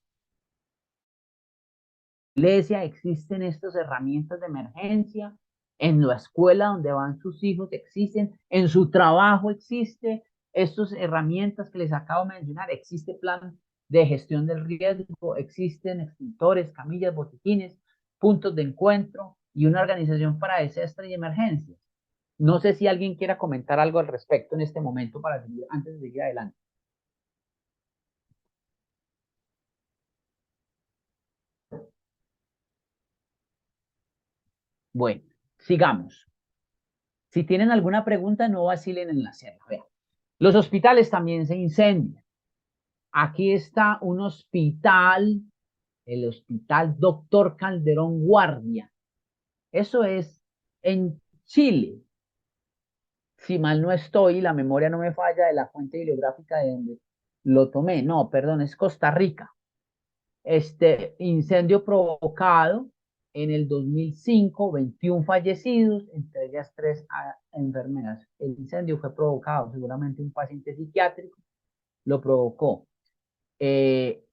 En la iglesia existen estas herramientas de emergencia, en la escuela donde van sus hijos existen, en su trabajo existe estas herramientas que les acabo de mencionar, existe plan de gestión del riesgo, existen extintores, camillas, botiquines, puntos de encuentro y una organización para desastres y emergencias. No sé si alguien quiera comentar algo al respecto en este momento para seguir, antes de seguir adelante. Bueno, sigamos. Si tienen alguna pregunta, no vacilen en hacerla. Vean. Los hospitales también se incendian. Aquí está un hospital, el Hospital Doctor Calderón Guardia. Eso es en Chile. Si mal no estoy, la memoria no me falla de la fuente bibliográfica de donde lo tomé. No, perdón, es Costa Rica. Este incendio provocado en el 2005, 21 fallecidos, entre ellas 3 enfermeras. El incendio fue provocado, seguramente un paciente psiquiátrico lo provocó. Eh,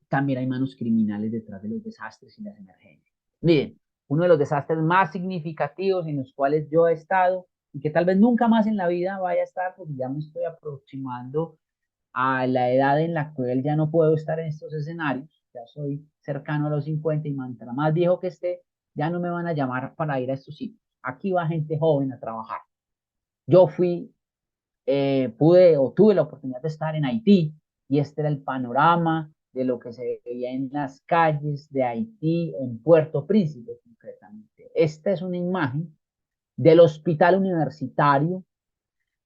También hay manos criminales detrás de los desastres y las emergencias. Miren, uno de los desastres más significativos en los cuales yo he estado y que tal vez nunca más en la vida vaya a estar, porque ya me estoy aproximando a la edad en la cual ya no puedo estar en estos escenarios, ya soy cercano a los 50 y mientras más viejo que esté, ya no me van a llamar para ir a estos sitios. Aquí va gente joven a trabajar. Yo fui, pude o tuve la oportunidad de estar en Haití y este era el panorama de lo que se veía en las calles de Haití, en Puerto Príncipe concretamente. Esta es una imagen del hospital universitario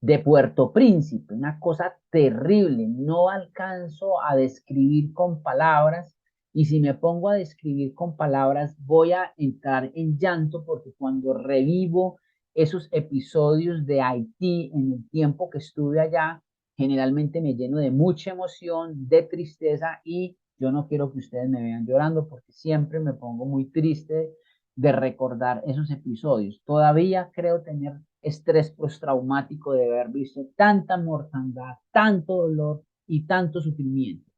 de Puerto Príncipe, una cosa terrible, no alcanzo a describir con palabras y si me pongo a describir con palabras voy a entrar en llanto porque cuando revivo esos episodios de Haití en el tiempo que estuve allá, generalmente me lleno de mucha emoción, de tristeza y yo no quiero que ustedes me vean llorando porque siempre me pongo muy triste de recordar esos episodios. Todavía creo tener estrés postraumático de haber visto tanta mortandad, tanto dolor y tanto sufrimiento.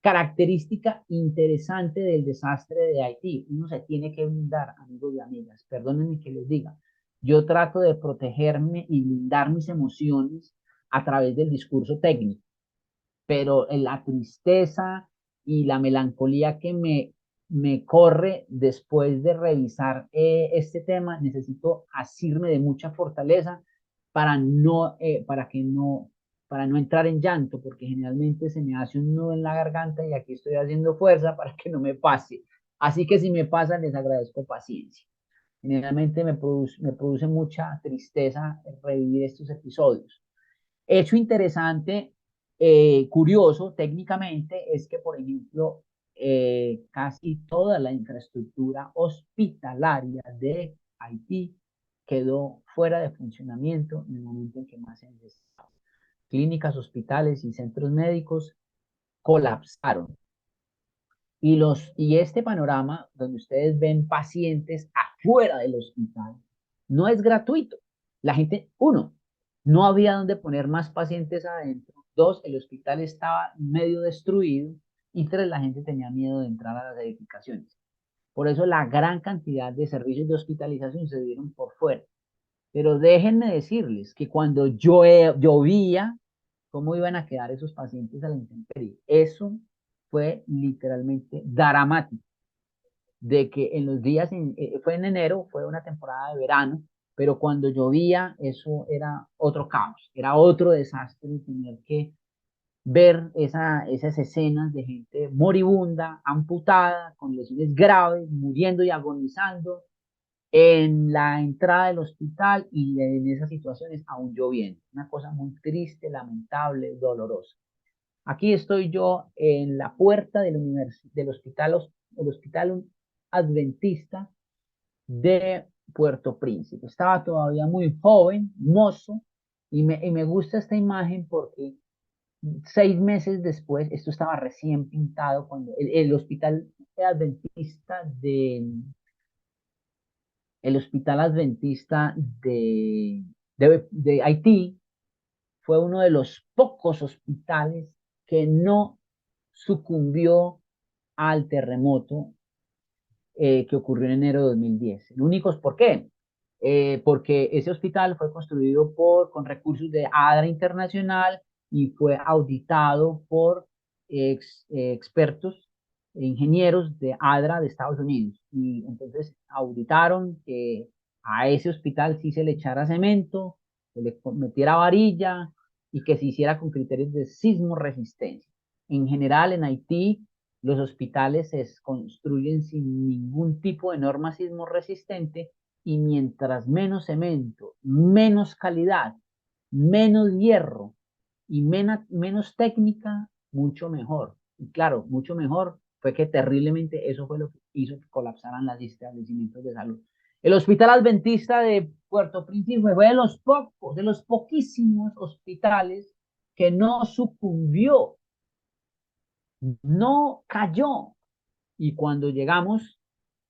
Característica interesante del desastre de Haití, uno se tiene que blindar, amigos y amigas, perdónenme que les diga, yo trato de protegerme y blindar mis emociones a través del discurso técnico, pero la tristeza y la melancolía que me corre después de revisar este tema, necesito asirme de mucha fortaleza para para no entrar en llanto, porque generalmente se me hace un nudo en la garganta y aquí estoy haciendo fuerza para que no me pase. Así que si me pasa, les agradezco paciencia. Generalmente me produce mucha tristeza revivir estos episodios. Hecho interesante, curioso técnicamente, es que, por ejemplo, casi toda la infraestructura hospitalaria de Haití quedó fuera de funcionamiento en el momento en que más se necesitaba. Clínicas, hospitales y centros médicos colapsaron. Y este panorama donde ustedes ven pacientes afuera del hospital no es gratuito. La gente, uno, no había donde poner más pacientes adentro. Dos, el hospital estaba medio destruido. Y tres, la gente tenía miedo de entrar a las edificaciones. Por eso la gran cantidad de servicios de hospitalización se dieron por fuera. Pero déjenme decirles que cuando llovía, ¿cómo iban a quedar esos pacientes a la intemperie? Eso fue literalmente dramático, de que en los días, fue en enero, fue una temporada de verano, pero cuando llovía, eso era otro caos, era otro desastre tener que ver esas escenas de gente moribunda, amputada, con lesiones graves, muriendo y agonizando, en la entrada del hospital y en esas situaciones aún lloviendo. Una cosa muy triste, lamentable, dolorosa. Aquí estoy yo en la puerta del hospital, el hospital adventista de Puerto Príncipe. Estaba todavía muy joven, mozo, y me gusta esta imagen porque 6 meses después, esto estaba recién pintado, cuando el hospital adventista el hospital adventista de Haití fue uno de los pocos hospitales que no sucumbió al terremoto que ocurrió en enero de 2010. El único es ¿por qué? Porque ese hospital fue construido con recursos de ADRA Internacional y fue auditado por expertos, ingenieros de ADRA de Estados Unidos. Y entonces auditaron que a ese hospital sí se le echara cemento, se le metiera varilla y que se hiciera con criterios de sismo resistencia. En general, en Haití, los hospitales se construyen sin ningún tipo de norma sismo resistente y mientras menos cemento, menos calidad, menos hierro y menos técnica, mucho mejor. Y claro, mucho mejor fue que terriblemente eso fue lo que hizo que colapsaran los establecimientos de salud. El Hospital Adventista de Puerto Príncipe fue de los poquísimos hospitales que no sucumbió, no cayó. Y cuando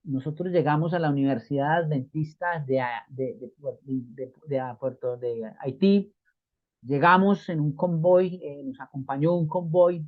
nosotros llegamos a la Universidad Adventista de Haití, llegamos en un convoy, nos acompañó un convoy,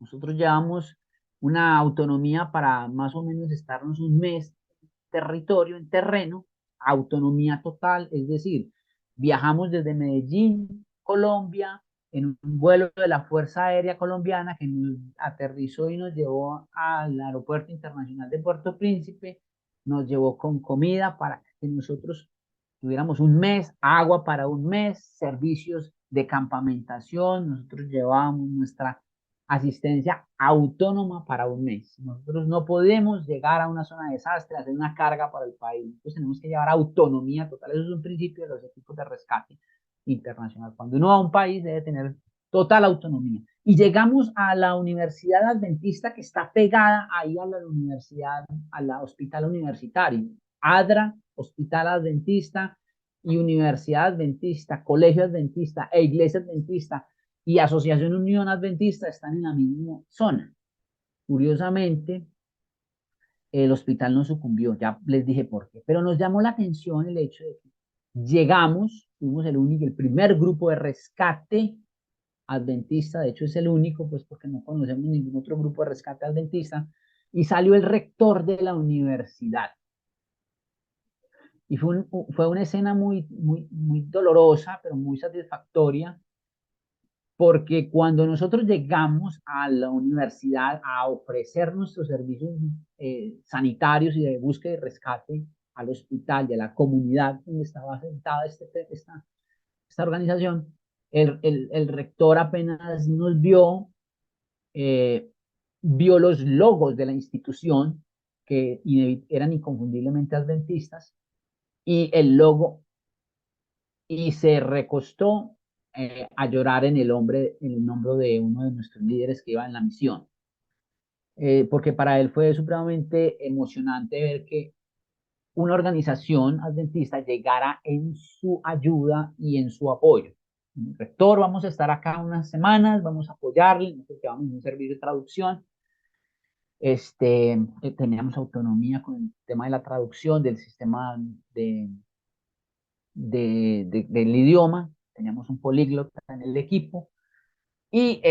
nosotros llevamos una autonomía para más o menos estarnos un mes en territorio, en terreno, autonomía total, es decir, viajamos desde Medellín, Colombia, en un vuelo de la Fuerza Aérea Colombiana que nos aterrizó y nos llevó al Aeropuerto Internacional de Puerto Príncipe, nos llevó con comida para que nosotros tuviéramos un mes, agua para un mes, servicios de campamentación, nosotros llevábamos nuestra asistencia autónoma para un mes. Nosotros no podemos llegar a una zona de desastre, hacer una carga para el país. Nosotros tenemos que llevar autonomía total. Eso es un principio de los equipos de rescate internacional. Cuando uno va a un país debe tener total autonomía. Y llegamos a la Universidad Adventista que está pegada ahí a la universidad, al hospital universitario. ADRA, Hospital Adventista y Universidad Adventista, Colegio Adventista e Iglesia Adventista y Asociación Unión Adventista están en la misma zona. Curiosamente, el hospital no sucumbió, ya les dije por qué, pero nos llamó la atención el hecho de que llegamos, fuimos el primer grupo de rescate adventista, de hecho es el único, pues porque no conocemos ningún otro grupo de rescate adventista, y salió el rector de la universidad. Y fue una escena muy dolorosa, pero muy satisfactoria, porque cuando nosotros llegamos a la universidad a ofrecer nuestros servicios sanitarios y de búsqueda y rescate al hospital y a la comunidad donde estaba sentada esta organización, el rector apenas nos eh, vio los logos de la institución que eran inconfundiblemente adventistas y el logo y se recostó a llorar en el hombro de uno de nuestros líderes que iba en la misión. Porque para él fue supremamente emocionante ver que una organización adventista llegara en su ayuda y en su apoyo. Rector, vamos a estar acá unas semanas, vamos a apoyarle, nosotros llevamos un servicio de traducción. Teníamos autonomía con el tema de la traducción, del sistema del idioma, teníamos un políglota en el equipo y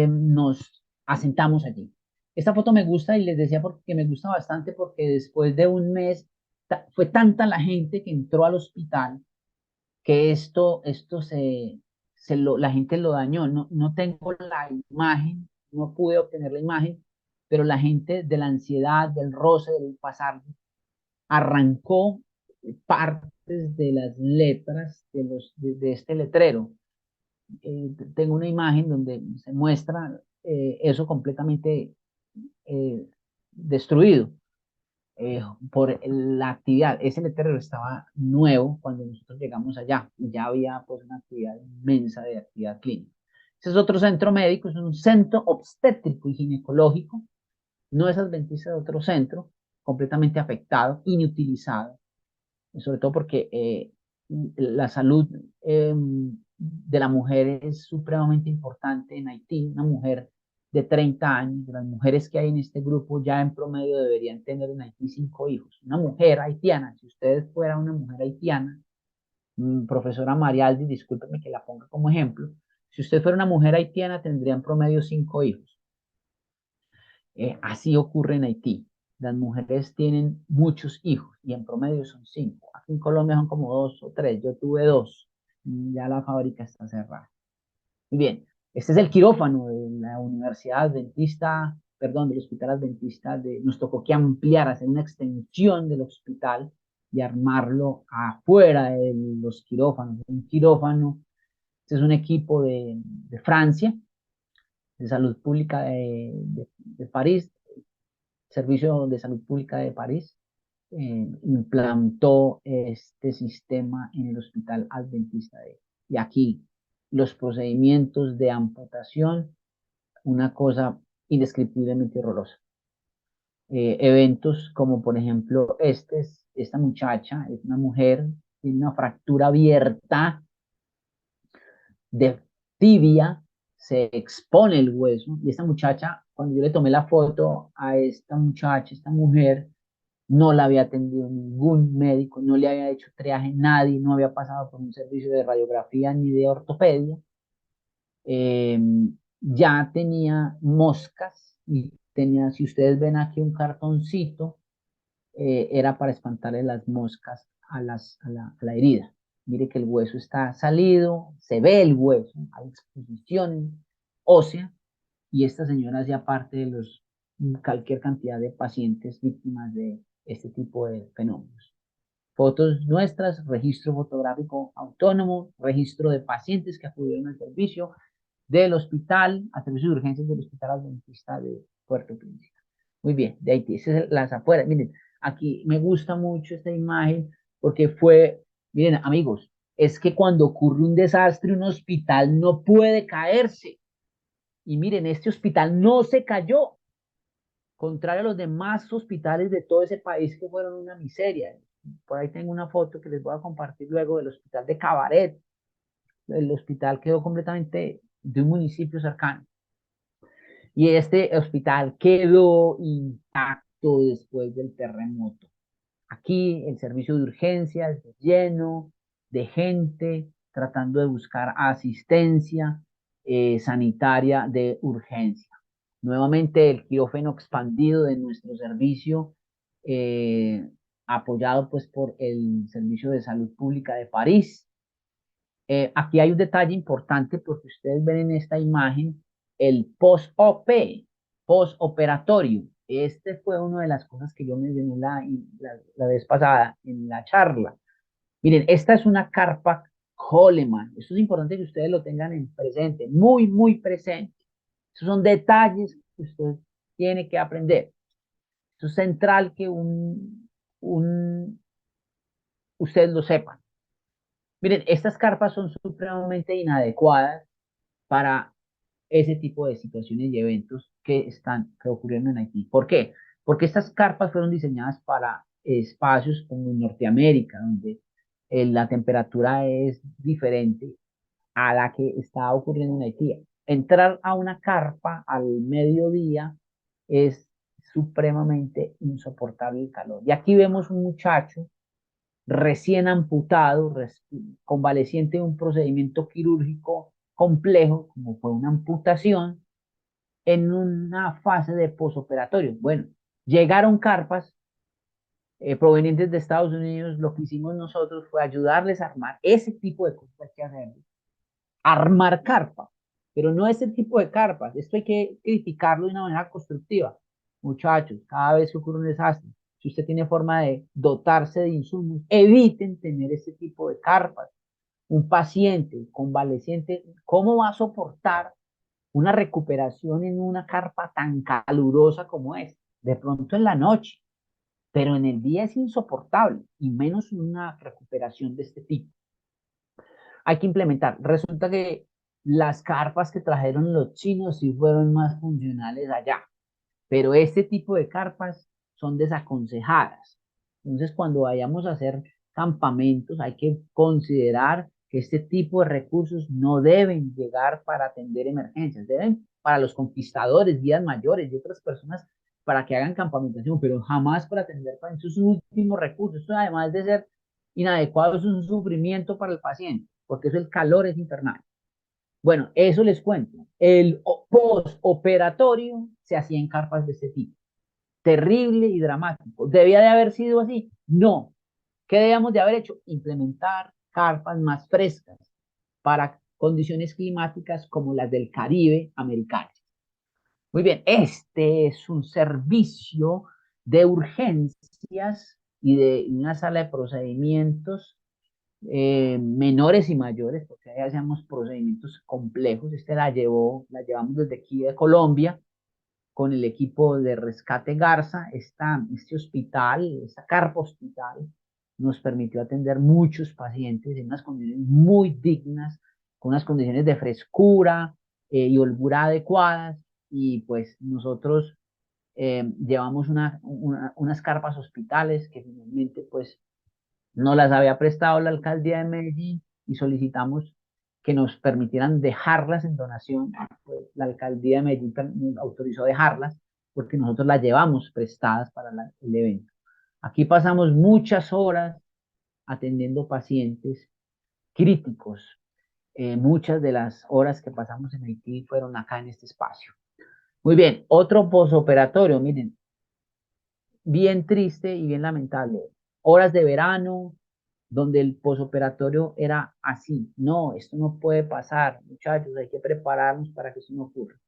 nos asentamos allí. Esta foto me gusta y les decía porque me gusta bastante porque después de un mes fue tanta la gente que entró al hospital que la gente lo dañó. No, no tengo la imagen, no pude obtener la imagen, pero la gente de la ansiedad, del roce, del pasar, arrancó partes de las letras de este letrero. Tengo una imagen donde se muestra eso completamente destruido. eh, por la actividad. Ese letrero estaba nuevo cuando nosotros llegamos allá y ya había pues una actividad inmensa de actividad clínica. Ese es otro centro médico, es un centro obstétrico y ginecológico, no es adventista de otro centro, completamente afectado, inutilizado, sobre todo porque la salud de la mujer es supremamente importante en Haití. Una mujer de 30 años, de las mujeres que hay en este grupo, ya en promedio deberían tener en Haití 5 hijos. Una mujer haitiana, si usted fuera una mujer haitiana, profesora Marialdi, discúlpeme que la ponga como ejemplo, si usted fuera una mujer haitiana tendría en promedio 5 hijos. Así ocurre en Haití. Las mujeres tienen muchos hijos y en promedio son 5. Aquí en Colombia son como 2 o 3. Yo tuve 2. Ya la fábrica está cerrada. Muy bien. Este es el quirófano de la Universidad Adventista, perdón, del Hospital Adventista. Nos tocó que ampliar, hacer una extensión del hospital y armarlo afuera de los quirófanos. Un quirófano, este es un equipo de Francia, de salud pública de París, Servicio de Salud Pública de París, implantó este sistema en el Hospital Adventista y aquí los procedimientos de amputación, una cosa indescriptiblemente horrorosa. Eventos como por ejemplo esta muchacha es una mujer, tiene una fractura abierta de tibia, se expone el hueso y esta muchacha, cuando yo le tomé la foto a esta muchacha, esta mujer, no la había atendido ningún médico, no le había hecho triaje nadie, no había pasado por un servicio de radiografía ni de ortopedia. Eh, ya tenía moscas y tenía, si ustedes ven aquí un cartoncito, era para espantarle las moscas a la herida. Mire que el hueso está salido, se ve el hueso, hay exposición ósea y esta señora hacía parte de cualquier cantidad de pacientes víctimas de este tipo de fenómenos. Fotos nuestras, registro fotográfico autónomo, registro de pacientes que acudieron al servicio del hospital, a servicio de urgencias del Hospital Adventista de Puerto Príncipe. Muy bien, de Haití, esas son las afueras. Miren, aquí me gusta mucho esta imagen porque miren amigos, es que cuando ocurre un desastre, un hospital no puede caerse. Y miren, este hospital no se cayó, contrario a los demás hospitales de todo ese país que fueron una miseria. Por ahí tengo una foto que les voy a compartir luego del hospital de Cabaret. El hospital quedó completamente de un municipio cercano. Y este hospital quedó intacto después del terremoto. Aquí el servicio de urgencias lleno de gente tratando de buscar asistencia sanitaria de urgencia. Nuevamente el quirófano expandido de nuestro servicio, apoyado pues por el Servicio de Salud Pública de París. Aquí hay un detalle importante porque ustedes ven en esta imagen el post-op, post-operatorio. Este fue una de las cosas que yo mencioné la vez pasada en la charla. Miren, esta es una carpa Coleman. Eso es importante que ustedes lo tengan en presente, muy, muy presente. Esos son detalles que usted tiene que aprender. Eso es central que ustedes lo sepan. Miren, estas carpas son supremamente inadecuadas para ese tipo de situaciones y eventos que ocurrieron en Haití. ¿Por qué? Porque estas carpas fueron diseñadas para espacios como en Norteamérica, donde la temperatura es diferente a la que está ocurriendo en Haití. Entrar a una carpa al mediodía es supremamente insoportable el calor. Y aquí vemos un muchacho recién amputado, convaleciente de un procedimiento quirúrgico complejo, como fue una amputación, en una fase de posoperatorio. Bueno, llegaron carpas provenientes de Estados Unidos, lo que hicimos nosotros fue ayudarles a armar ese tipo de cosas que hacer, armar carpas, pero no ese tipo de carpas, esto hay que criticarlo de una manera constructiva. Muchachos, cada vez que ocurre un desastre, si usted tiene forma de dotarse de insumos, eviten tener ese tipo de carpas. Un paciente convaleciente, ¿cómo va a soportar una recuperación en una carpa tan calurosa como esta? De pronto en la noche, pero en el día es insoportable, y menos una recuperación de este tipo. Hay que implementar. Resulta que las carpas que trajeron los chinos sí fueron más funcionales allá, pero este tipo de carpas son desaconsejadas. Entonces, cuando vayamos a hacer campamentos, hay que considerar que este tipo de recursos no deben llegar para atender emergencias, deben para los conquistadores, guías mayores y otras personas para que hagan campamentación, pero jamás para atender para sus últimos recursos. Esto, además de ser inadecuado, es un sufrimiento para el paciente, porque eso el calor es infernal. Bueno, eso les cuento. El postoperatorio se hacía en carpas de este tipo. Terrible y dramático. ¿Debía de haber sido así? No. ¿Qué debíamos de haber hecho? Implementar carpas más frescas para condiciones climáticas como las del Caribe americano. Muy bien, este es un servicio de urgencias y de una sala de procedimientos menores y mayores, porque ahí hacíamos procedimientos complejos. La llevamos desde aquí de Colombia con el equipo de rescate Garza. Este hospital, esta carpa hospital, nos permitió atender muchos pacientes en unas condiciones muy dignas, con unas condiciones de frescura y holgura adecuadas, y pues nosotros llevamos unas carpas hospitales que finalmente pues nos las había prestado la alcaldía de Medellín y solicitamos que nos permitieran dejarlas en donación. Pues la alcaldía de Medellín nos autorizó dejarlas porque nosotros las llevamos prestadas para el evento. Aquí pasamos muchas horas atendiendo pacientes críticos. Muchas de las horas que pasamos en Haití fueron acá en este espacio. Muy bien, otro posoperatorio, miren, bien triste y bien lamentable. Horas de verano, donde el posoperatorio era así. No, esto no puede pasar, muchachos, hay que prepararnos para que eso no ocurra.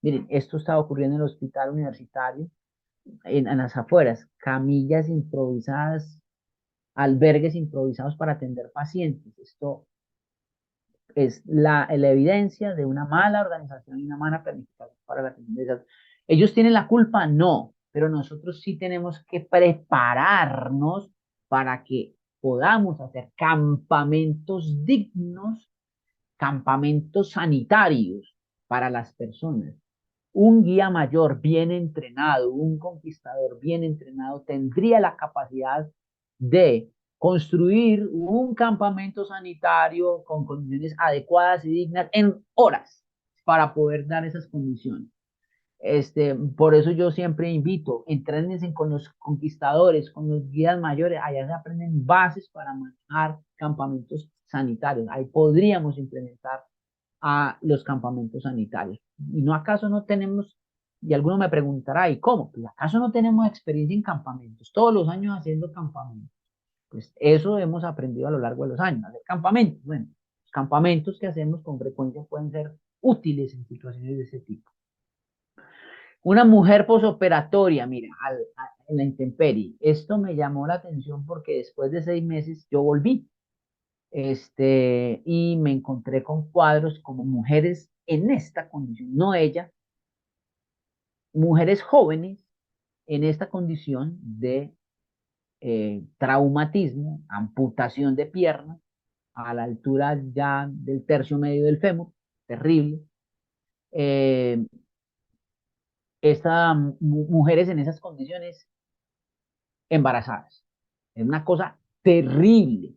Miren, esto está ocurriendo en el hospital universitario, en las afueras, camillas improvisadas, albergues improvisados para atender pacientes. Esto es la evidencia de una mala organización y una mala planificación para la atención de esas. ¿Ellos tienen la culpa? No, pero nosotros sí tenemos que prepararnos para que podamos hacer campamentos dignos, campamentos sanitarios para las personas. Un guía mayor bien entrenado, un conquistador bien entrenado, tendría la capacidad de construir un campamento sanitario con condiciones adecuadas y dignas en horas para poder dar esas condiciones. Por eso yo siempre invito, entrénense con los conquistadores, con los guías mayores, allá se aprenden bases para manejar campamentos sanitarios. Ahí podríamos implementar a los campamentos sanitarios. ¿Y no acaso no tenemos, y alguno me preguntará, ¿y cómo? Pues acaso no tenemos experiencia en campamentos, todos los años haciendo campamentos? Pues eso hemos aprendido a lo largo de los años, hacer campamentos. Bueno, los campamentos que hacemos con frecuencia pueden ser útiles en situaciones de ese tipo. Una mujer posoperatoria, mira, en la intemperie. Esto me llamó la atención porque después de 6 meses yo volví y me encontré con cuadros como mujeres en esta condición, no ella, mujeres jóvenes en esta condición de traumatismo, amputación de pierna a la altura ya del tercio medio del fémur, terrible. Eh, Estas mujeres en esas condiciones embarazadas. Es una cosa terrible,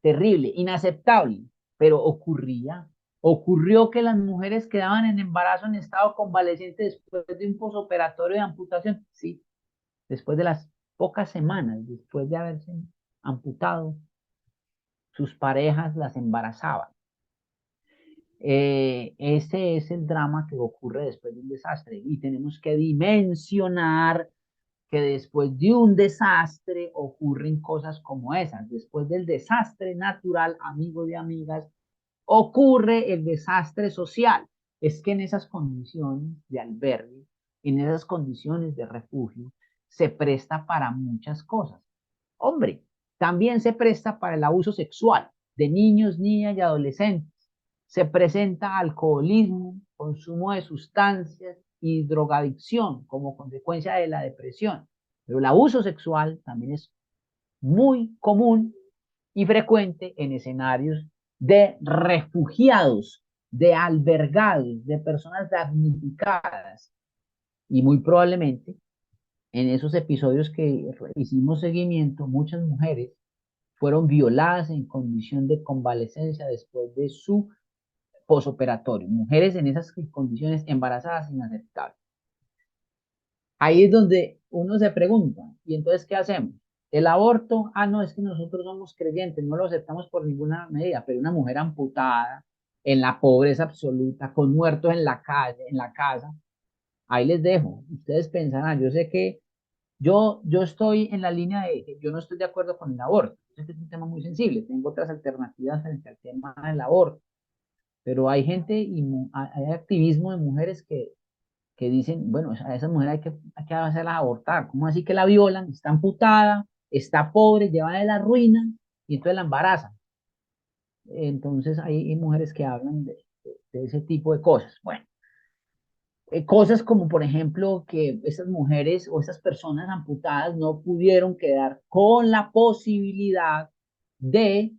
terrible, inaceptable, pero ocurrió que las mujeres quedaban en embarazo en estado convaleciente después de un posoperatorio de amputación. Sí, después de las pocas semanas, después de haberse amputado, sus parejas las embarazaban. Ese es el drama que ocurre después de un desastre y tenemos que dimensionar que después de un desastre ocurren cosas como esas. Después del desastre natural, amigos y amigas, ocurre el desastre social. Es que en esas condiciones de albergue, en esas condiciones de refugio, se presta para muchas cosas. Hombre, también se presta para el abuso sexual de niños, niñas y adolescentes. Se presenta alcoholismo, consumo de sustancias y drogadicción como consecuencia de la depresión. Pero el abuso sexual también es muy común y frecuente en escenarios de refugiados, de albergados, de personas damnificadas. Y muy probablemente en esos episodios que hicimos seguimiento, muchas mujeres fueron violadas en condición de convalecencia después de su posoperatorio. Mujeres en esas condiciones embarazadas inaceptables. Ahí es donde uno se pregunta, ¿y entonces qué hacemos? El aborto, no, es que nosotros somos creyentes, no lo aceptamos por ninguna medida, pero una mujer amputada, en la pobreza absoluta, con muertos en la calle, en la casa, ahí les dejo. Ustedes pensarán, yo sé que yo estoy en la línea de que yo no estoy de acuerdo con el aborto. Este es un tema muy sensible, tengo otras alternativas frente al tema del aborto, pero hay gente y hay activismo de mujeres que dicen, bueno, a esa mujer hay que hacerla abortar. ¿Cómo así que la violan? Está amputada, está pobre, lleva de la ruina y entonces la embarazan. Entonces hay mujeres que hablan de ese tipo de cosas. Bueno, cosas como por ejemplo que esas mujeres o esas personas amputadas no pudieron quedar con la posibilidad de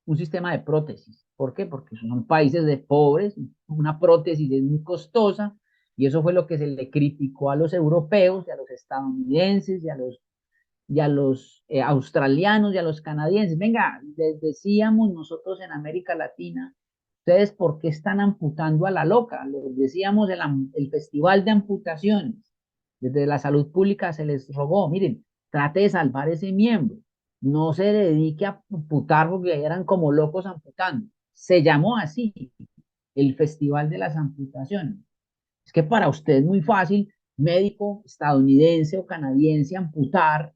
un sistema de prótesis. ¿Por qué? Porque son países de pobres, una prótesis es muy costosa y eso fue lo que se le criticó a los europeos y a los estadounidenses y a los australianos y a los canadienses. Venga, les decíamos nosotros en América Latina, ustedes por qué están amputando a la loca. Les decíamos el festival de amputaciones. Desde la salud pública se les rogó, miren, trate de salvar ese miembro. No se dedique a amputar porque eran como locos amputando. Se llamó así, el Festival de las Amputaciones. Es que para usted es muy fácil, médico estadounidense o canadiense, amputar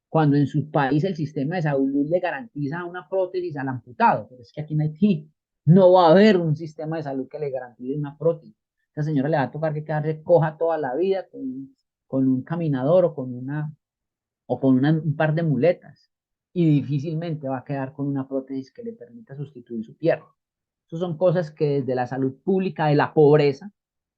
cuando en su país el sistema de salud le garantiza una prótesis al amputado. Pero es que aquí en Haití no va a haber un sistema de salud que le garantice una prótesis. A esa señora le va a tocar que quedarse coja toda la vida con un caminador o con un par de muletas. Y difícilmente va a quedar con una prótesis que le permita sustituir su pierna. Esas son cosas que desde la salud pública de la pobreza,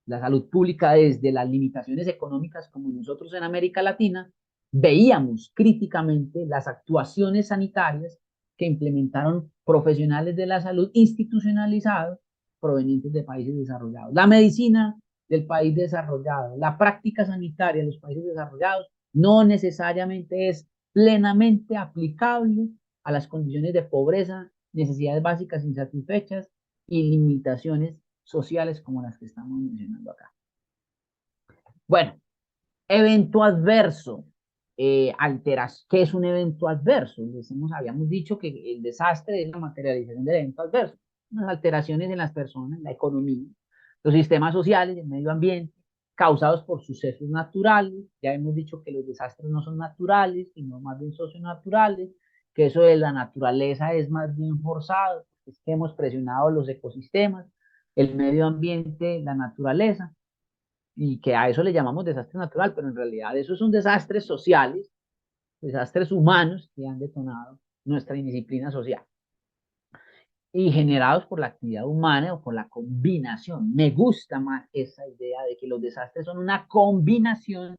la salud pública desde las limitaciones económicas como nosotros en América Latina, veíamos críticamente las actuaciones sanitarias que implementaron profesionales de la salud institucionalizados provenientes de países desarrollados. La medicina del país desarrollado, la práctica sanitaria de los países desarrollados no necesariamente es plenamente aplicable a las condiciones de pobreza, necesidades básicas insatisfechas y limitaciones sociales como las que estamos mencionando acá. Bueno, evento adverso. ¿Qué es un evento adverso? Habíamos dicho que el desastre es la materialización del evento adverso. Unas alteraciones en las personas, la economía, los sistemas sociales, el medio ambiente, causados por sucesos naturales. Ya hemos dicho que los desastres no son naturales, sino más bien socionaturales, que eso de la naturaleza es más bien forzado, es que hemos presionado los ecosistemas, el medio ambiente, la naturaleza, y que a eso le llamamos desastre natural, pero en realidad eso son desastres sociales, desastres humanos que han detonado nuestra indisciplina social y generados por la actividad humana o por la combinación. Me gusta más esa idea de que los desastres son una combinación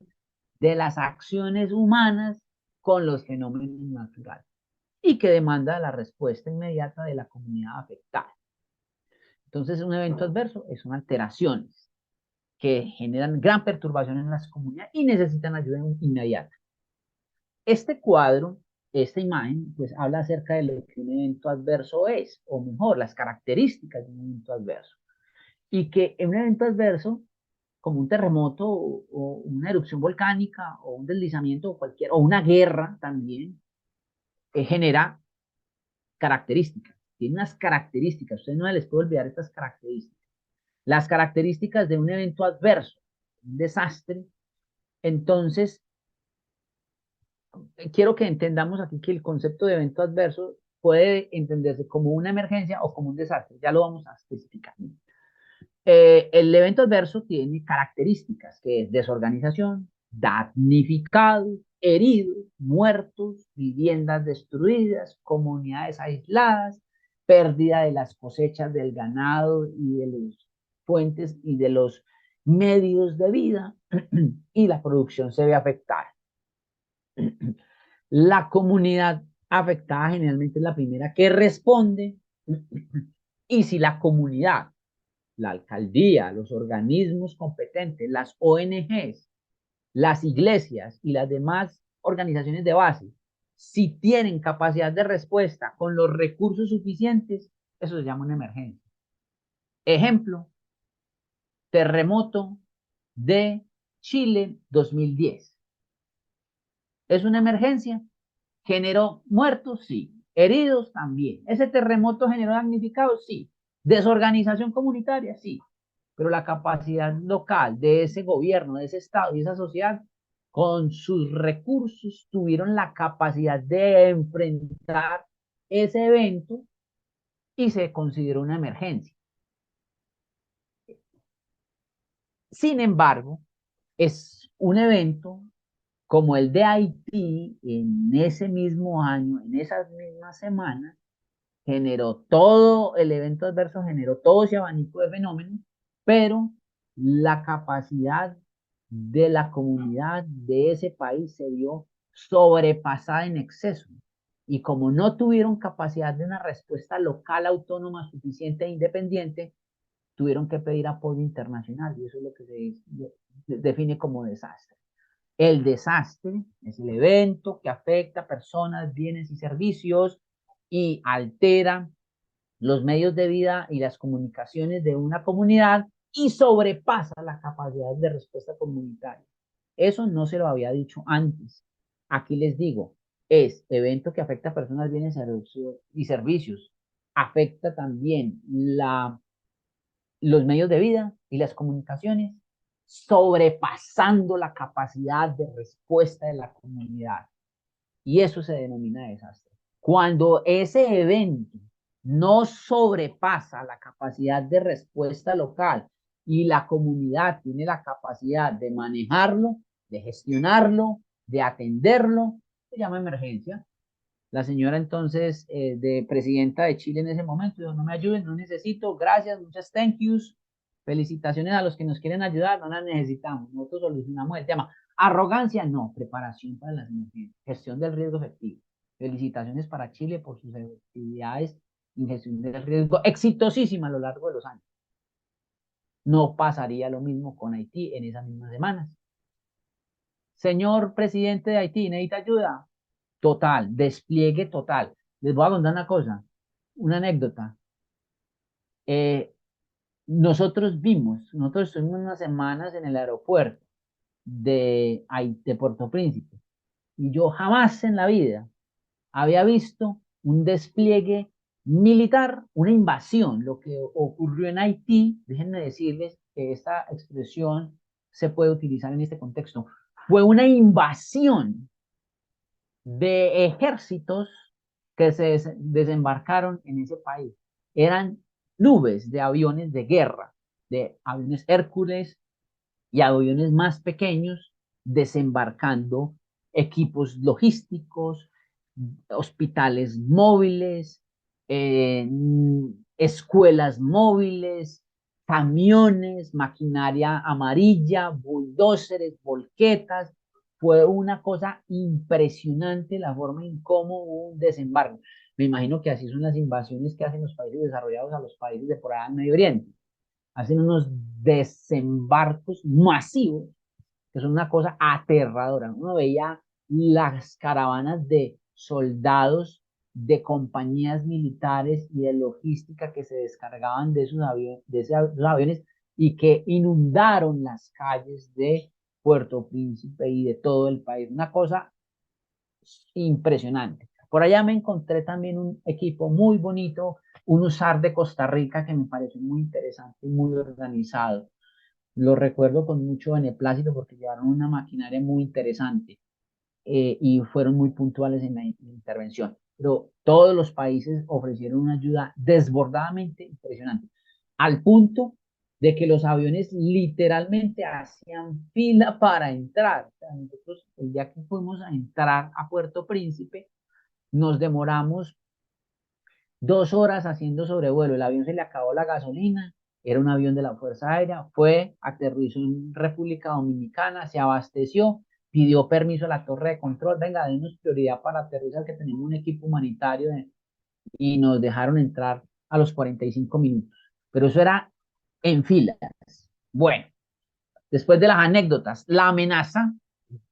de las acciones humanas con los fenómenos naturales y que demanda la respuesta inmediata de la comunidad afectada. Entonces, un evento adverso son alteraciones que generan gran perturbación en las comunidades y necesitan ayuda inmediata. Este cuadro, esta imagen, pues habla acerca de lo que un evento adverso es, o mejor, las características de un evento adverso. Y que en un evento adverso, como un terremoto o una erupción volcánica o un deslizamiento o una guerra también, genera características. Tiene unas características, ustedes no les puede olvidar estas características. Las características de un evento adverso, un desastre. Entonces, quiero que entendamos aquí que el concepto de evento adverso puede entenderse como una emergencia o como un desastre. Ya lo vamos a especificar. El evento adverso tiene características que es desorganización, damnificados, heridos, muertos, viviendas destruidas, comunidades aisladas, pérdida de las cosechas del ganado y de las fuentes y de los medios de vida y la producción se ve afectada. La comunidad afectada generalmente es la primera que responde, y si la comunidad, la alcaldía, los organismos competentes, las ONGs, las iglesias y las demás organizaciones de base, si tienen capacidad de respuesta con los recursos suficientes, eso se llama una emergencia. Ejemplo, terremoto de Chile 2010. ¿Es una emergencia? ¿Generó muertos? Sí. ¿Heridos? También. ¿Ese terremoto generó damnificados? Sí. ¿Desorganización comunitaria? Sí. Pero la capacidad local de ese gobierno, de ese estado y esa sociedad, con sus recursos, tuvieron la capacidad de enfrentar ese evento y se consideró una emergencia. Sin embargo, es un evento como el de Haití en ese mismo año, en esas mismas semanas, generó todo el evento adverso, generó todo ese abanico de fenómenos, pero la capacidad de la comunidad de ese país se vio sobrepasada en exceso. Y como no tuvieron capacidad de una respuesta local autónoma suficiente e independiente, tuvieron que pedir apoyo internacional, y eso es lo que se define como desastre. El desastre es el evento que afecta a personas, bienes y servicios y altera los medios de vida y las comunicaciones de una comunidad y sobrepasa la capacidad de respuesta comunitaria. Eso no se lo había dicho antes. Aquí les digo, es evento que afecta a personas, bienes y servicios. Afecta también los medios de vida y las comunicaciones, sobrepasando la capacidad de respuesta de la comunidad. Y eso se denomina desastre. Cuando ese evento no sobrepasa la capacidad de respuesta local y la comunidad tiene la capacidad de manejarlo, de gestionarlo, de atenderlo, se llama emergencia. La señora entonces, de presidenta de Chile en ese momento, dijo, no me ayuden, no necesito, gracias, muchas thank yous, felicitaciones a los que nos quieren ayudar, no las necesitamos, nosotros solucionamos el tema. Arrogancia, no, preparación para las emergencias, gestión del riesgo efectivo. Felicitaciones para Chile por sus actividades en gestión del riesgo, exitosísima a lo largo de los años. No pasaría lo mismo con Haití en esas mismas semanas. Señor presidente de Haití, ¿necesita ayuda? Total, despliegue total. Les voy a contar una cosa, una anécdota. Eh, nosotros estuvimos unas semanas en el aeropuerto de Puerto Príncipe, y yo jamás en la vida había visto un despliegue militar, una invasión. Lo que ocurrió en Haití, déjenme decirles que esta expresión se puede utilizar en este contexto, fue una invasión de ejércitos que se desembarcaron en ese país. Eran nubes de aviones de guerra, de aviones Hércules y aviones más pequeños, desembarcando equipos logísticos, hospitales móviles, escuelas móviles, camiones, maquinaria amarilla, bulldozers, volquetas. Fue una cosa impresionante la forma en cómo hubo un desembarco. Me imagino que así son las invasiones que hacen los países desarrollados a los países de por allá en Medio Oriente. Hacen unos desembarcos masivos que son una cosa aterradora. Uno veía las caravanas de soldados de compañías militares y de logística que se descargaban de esos aviones y que inundaron las calles de Puerto Príncipe y de todo el país. Una cosa impresionante. Por allá me encontré también un equipo muy bonito, un USAR de Costa Rica que me pareció muy interesante y muy organizado. Lo recuerdo con mucho beneplácito porque llevaron una maquinaria muy interesante, y fueron muy puntuales en la intervención. Pero todos los países ofrecieron una ayuda desbordadamente impresionante, al punto de que los aviones literalmente hacían fila para entrar. O sea, nosotros, el día que fuimos a entrar a Puerto Príncipe, nos demoramos 2 horas haciendo sobrevuelo. El avión se le acabó la gasolina, era un avión de la Fuerza Aérea, aterrizó en República Dominicana, se abasteció pidió permiso a la torre de control, venga, denos prioridad para aterrizar, que tenemos un equipo humanitario, y nos dejaron entrar a los 45 minutos. Pero eso era en filas. Bueno, después de las anécdotas, la amenaza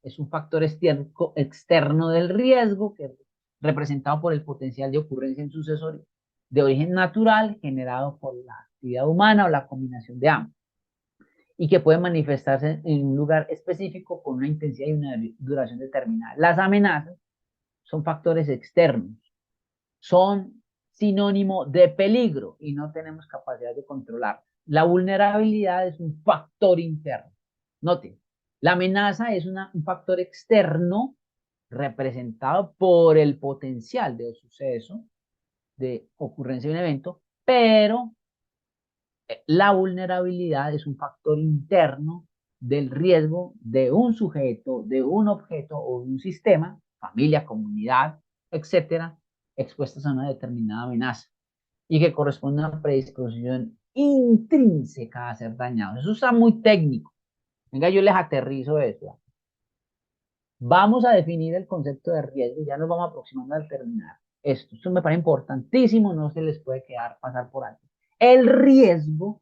es un factor externo del riesgo, que representado por el potencial de ocurrencia en sucesos de origen natural generado por la actividad humana o la combinación de ambos, y que puede manifestarse en un lugar específico con una intensidad y una duración determinada. Las amenazas son factores externos, son sinónimo de peligro y no tenemos capacidad de controlar. La vulnerabilidad es un factor interno. Noten, la amenaza es un factor externo representado por el potencial de suceso, de ocurrencia de un evento, pero la vulnerabilidad es un factor interno del riesgo de un sujeto, de un objeto o de un sistema, familia, comunidad, etcétera, expuestas a una determinada amenaza y que corresponde a una predisposición intrínseca a ser dañados. Eso está muy técnico. Venga, yo les aterrizo eso. Vamos a definir el concepto de riesgo, ya nos vamos aproximando al terminar. Esto me parece importantísimo, no se les puede pasar por alto. El riesgo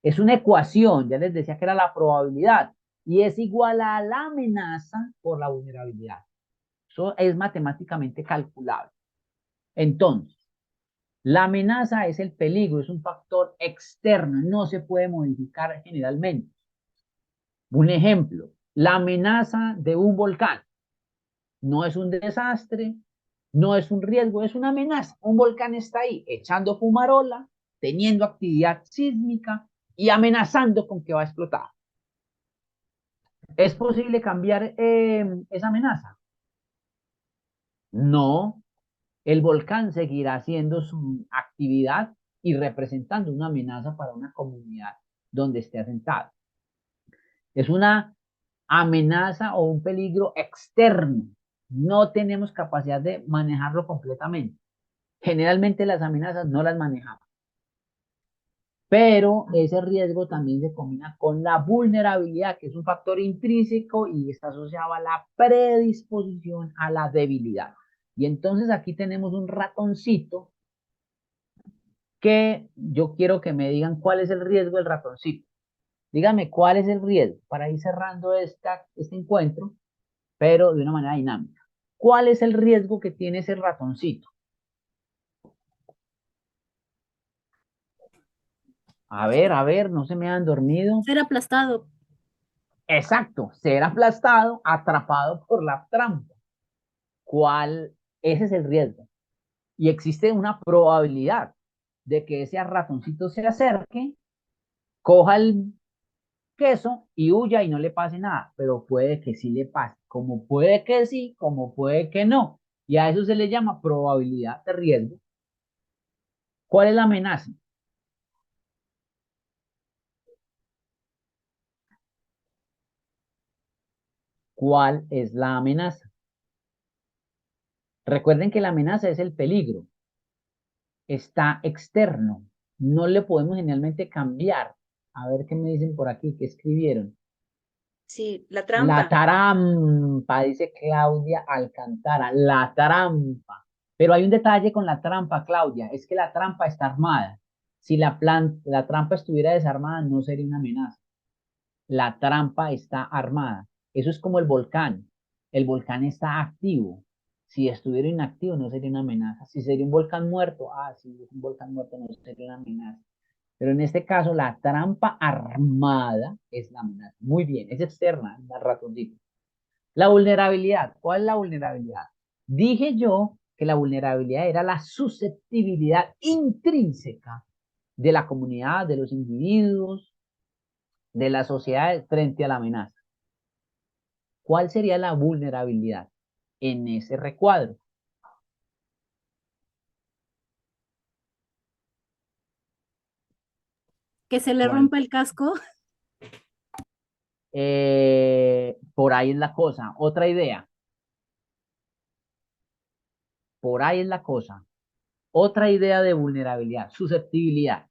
es una ecuación, ya les decía que era la probabilidad, y es igual a la amenaza por la vulnerabilidad. Eso es matemáticamente calculable. Entonces, la amenaza es el peligro, es un factor externo, no se puede modificar generalmente. Un ejemplo, la amenaza de un volcán no es un desastre, no es un riesgo, es una amenaza. Un volcán está ahí echando fumarola, teniendo actividad sísmica y amenazando con que va a explotar. ¿Es posible cambiar esa amenaza? No, el volcán seguirá haciendo su actividad y representando una amenaza para una comunidad donde esté asentado. Es una amenaza o un peligro externo. No tenemos capacidad de manejarlo completamente. Generalmente las amenazas no las manejamos. Pero ese riesgo también se combina con la vulnerabilidad, que es un factor intrínseco y está asociado a la predisposición a la debilidad. Y entonces aquí tenemos un ratoncito que yo quiero que me digan cuál es el riesgo del ratoncito. Dígame cuál es el riesgo para ir cerrando este encuentro, pero de una manera dinámica. ¿Cuál es el riesgo que tiene ese ratoncito? A ver, no se me han dormido. Ser aplastado. Exacto, ser aplastado, atrapado por la trampa. ¿Cuál? Ese es el riesgo. Y existe una probabilidad de que ese ratoncito se acerque, coja el queso y huya y no le pase nada, pero puede que sí le pase, como puede que sí, como puede que no. Y a eso se le llama probabilidad de riesgo. ¿Cuál es la amenaza? ¿Cuál es la amenaza? Recuerden que la amenaza es el peligro, está externo, no le podemos generalmente cambiar. A ver qué me dicen por aquí, qué escribieron. Sí, la La trampa. trampa, dice Claudia Alcantara, la trampa. Pero hay un detalle con la trampa, Claudia, es que la trampa está armada. Si la trampa estuviera desarmada, no sería una amenaza. La trampa está armada. Eso es como el volcán. El volcán está activo. Si estuviera inactivo, no sería una amenaza. Si sería un volcán muerto, si es un volcán muerto, no sería una amenaza. Pero en este caso, la trampa armada es la amenaza. Muy bien, es externa, el ratoncito. La vulnerabilidad. ¿Cuál es la vulnerabilidad? Dije yo que la vulnerabilidad era la susceptibilidad intrínseca de la comunidad, de los individuos, de la sociedad frente a la amenaza. ¿Cuál sería la vulnerabilidad en ese recuadro? Que se le ¿Cuál? rompa el casco. Por ahí es la cosa. Otra idea. Por ahí es la cosa. Otra idea de vulnerabilidad, susceptibilidad.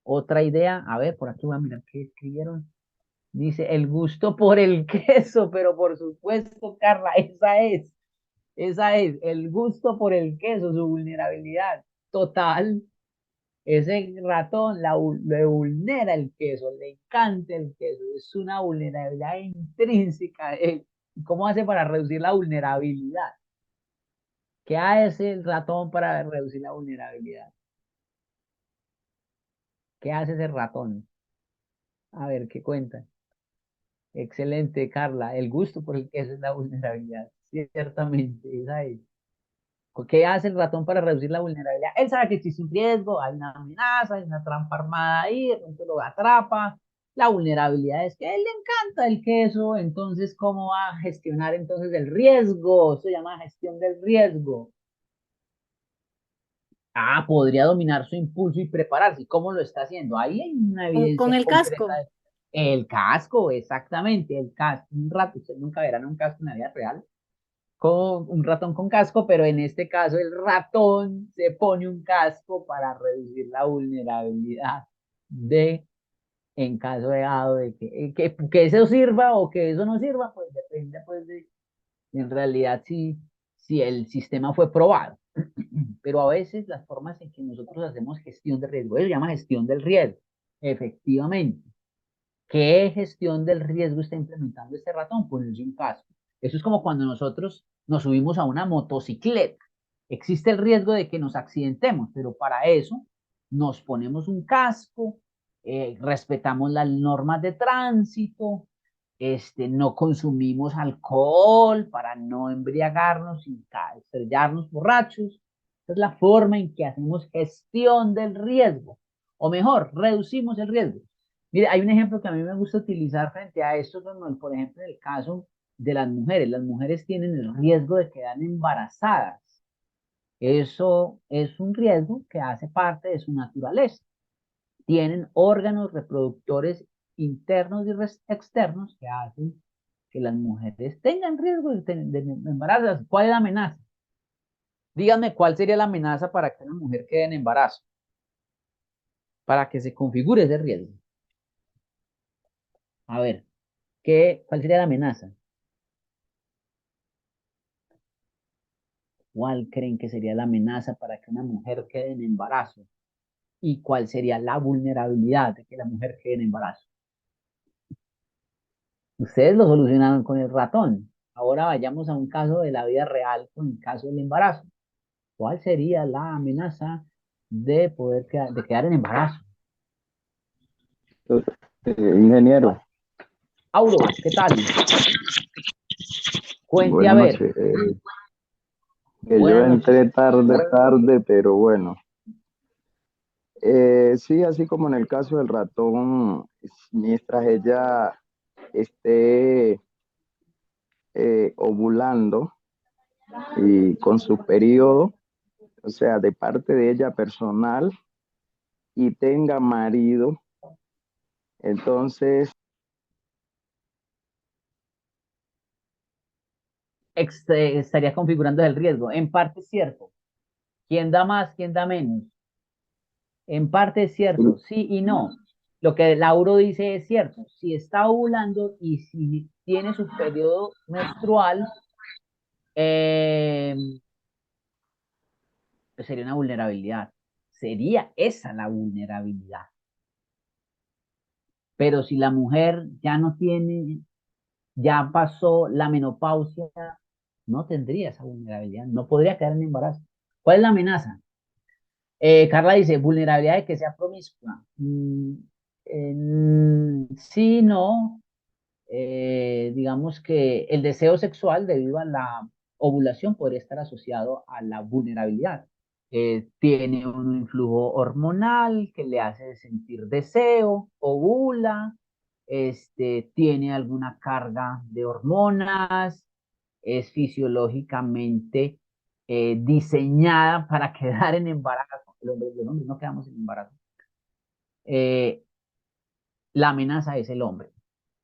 Otra idea, a ver, por aquí voy a mirar qué escribieron. Dice, el gusto por el queso, pero por supuesto, Carla, esa es, el gusto por el queso, su vulnerabilidad total. Ese ratón le vulnera el queso, le encanta el queso, es una vulnerabilidad intrínseca de él. ¿Cómo hace para reducir la vulnerabilidad? ¿Qué hace el ratón para reducir la vulnerabilidad? ¿Qué hace ese ratón? A ver, ¿qué cuenta? Excelente, Carla. El gusto por el queso es la vulnerabilidad. Ciertamente, esa es. ¿Qué hace el ratón para reducir la vulnerabilidad? Él sabe que existe un riesgo, hay una amenaza, hay una trampa armada ahí, de pronto lo atrapa. La vulnerabilidad es que a él le encanta el queso, entonces, ¿cómo va a gestionar entonces el riesgo? Se llama gestión del riesgo. Ah, podría dominar su impulso y prepararse. ¿Y cómo lo está haciendo? Ahí hay una Con evidencia el concreta. casco. El casco, exactamente, el casco. Un rato, ustedes nunca verán un casco en la vida real con un ratón con casco, pero en este caso el ratón se pone un casco para reducir la vulnerabilidad de, en caso de dado de que eso sirva o que eso no sirva, pues depende pues de, en realidad si el sistema fue probado. Pero a veces las formas en que nosotros hacemos gestión de riesgo, eso se llama gestión del riesgo, efectivamente. ¿Qué gestión del riesgo está implementando este ratón? Ponerse un casco. Eso es como cuando nosotros nos subimos a una motocicleta. Existe el riesgo de que nos accidentemos, pero para eso nos ponemos un casco, respetamos las normas de tránsito, no consumimos alcohol para no embriagarnos y estrellarnos borrachos. Esa es la forma en que hacemos gestión del riesgo, o mejor, reducimos el riesgo. Mire, hay un ejemplo que a mí me gusta utilizar frente a esto, por ejemplo, en el caso de las mujeres. Las mujeres tienen el riesgo de quedar embarazadas. Eso es un riesgo que hace parte de su naturaleza. Tienen órganos reproductores internos y externos que hacen que las mujeres tengan riesgo de embarazo. ¿Cuál es la amenaza? Díganme cuál sería la amenaza para que una mujer quede en embarazo, para que se configure ese riesgo. A ver, ¿cuál sería la amenaza? ¿Cuál creen que sería la amenaza para que una mujer quede en embarazo? ¿Y cuál sería la vulnerabilidad de que la mujer quede en embarazo? Ustedes lo solucionaron con el ratón. Ahora vayamos a un caso de la vida real con el caso del embarazo. ¿Cuál sería la amenaza de de quedar en embarazo? Ingeniero, Auro, ¿qué tal? Cuente a buenas ver. noches. Que yo Buenas noches. entré tarde, pero bueno. Sí, así como en el caso del ratón, mientras ella esté ovulando y con su periodo, o sea, de parte de ella personal y tenga marido, entonces Estaría configurando el riesgo. En parte es cierto. ¿Quién da más, quién da menos? En parte es cierto, sí y no. Lo que Lauro dice es cierto. Si está ovulando y si tiene su periodo menstrual, eh, pues sería una vulnerabilidad. Sería esa la vulnerabilidad. Pero si la mujer ya no tiene, ya pasó la menopausia, no tendría esa vulnerabilidad, no podría quedar en embarazo. ¿Cuál es la amenaza? Carla dice, vulnerabilidad de que sea promiscua. Sí, no. Digamos que el deseo sexual debido a la ovulación podría estar asociado a la vulnerabilidad. Tiene un influjo hormonal que le hace sentir deseo, ovula, tiene alguna carga de hormonas, es fisiológicamente diseñada para quedar en embarazo. Los hombres no quedamos en embarazo. Eh, la amenaza es el hombre.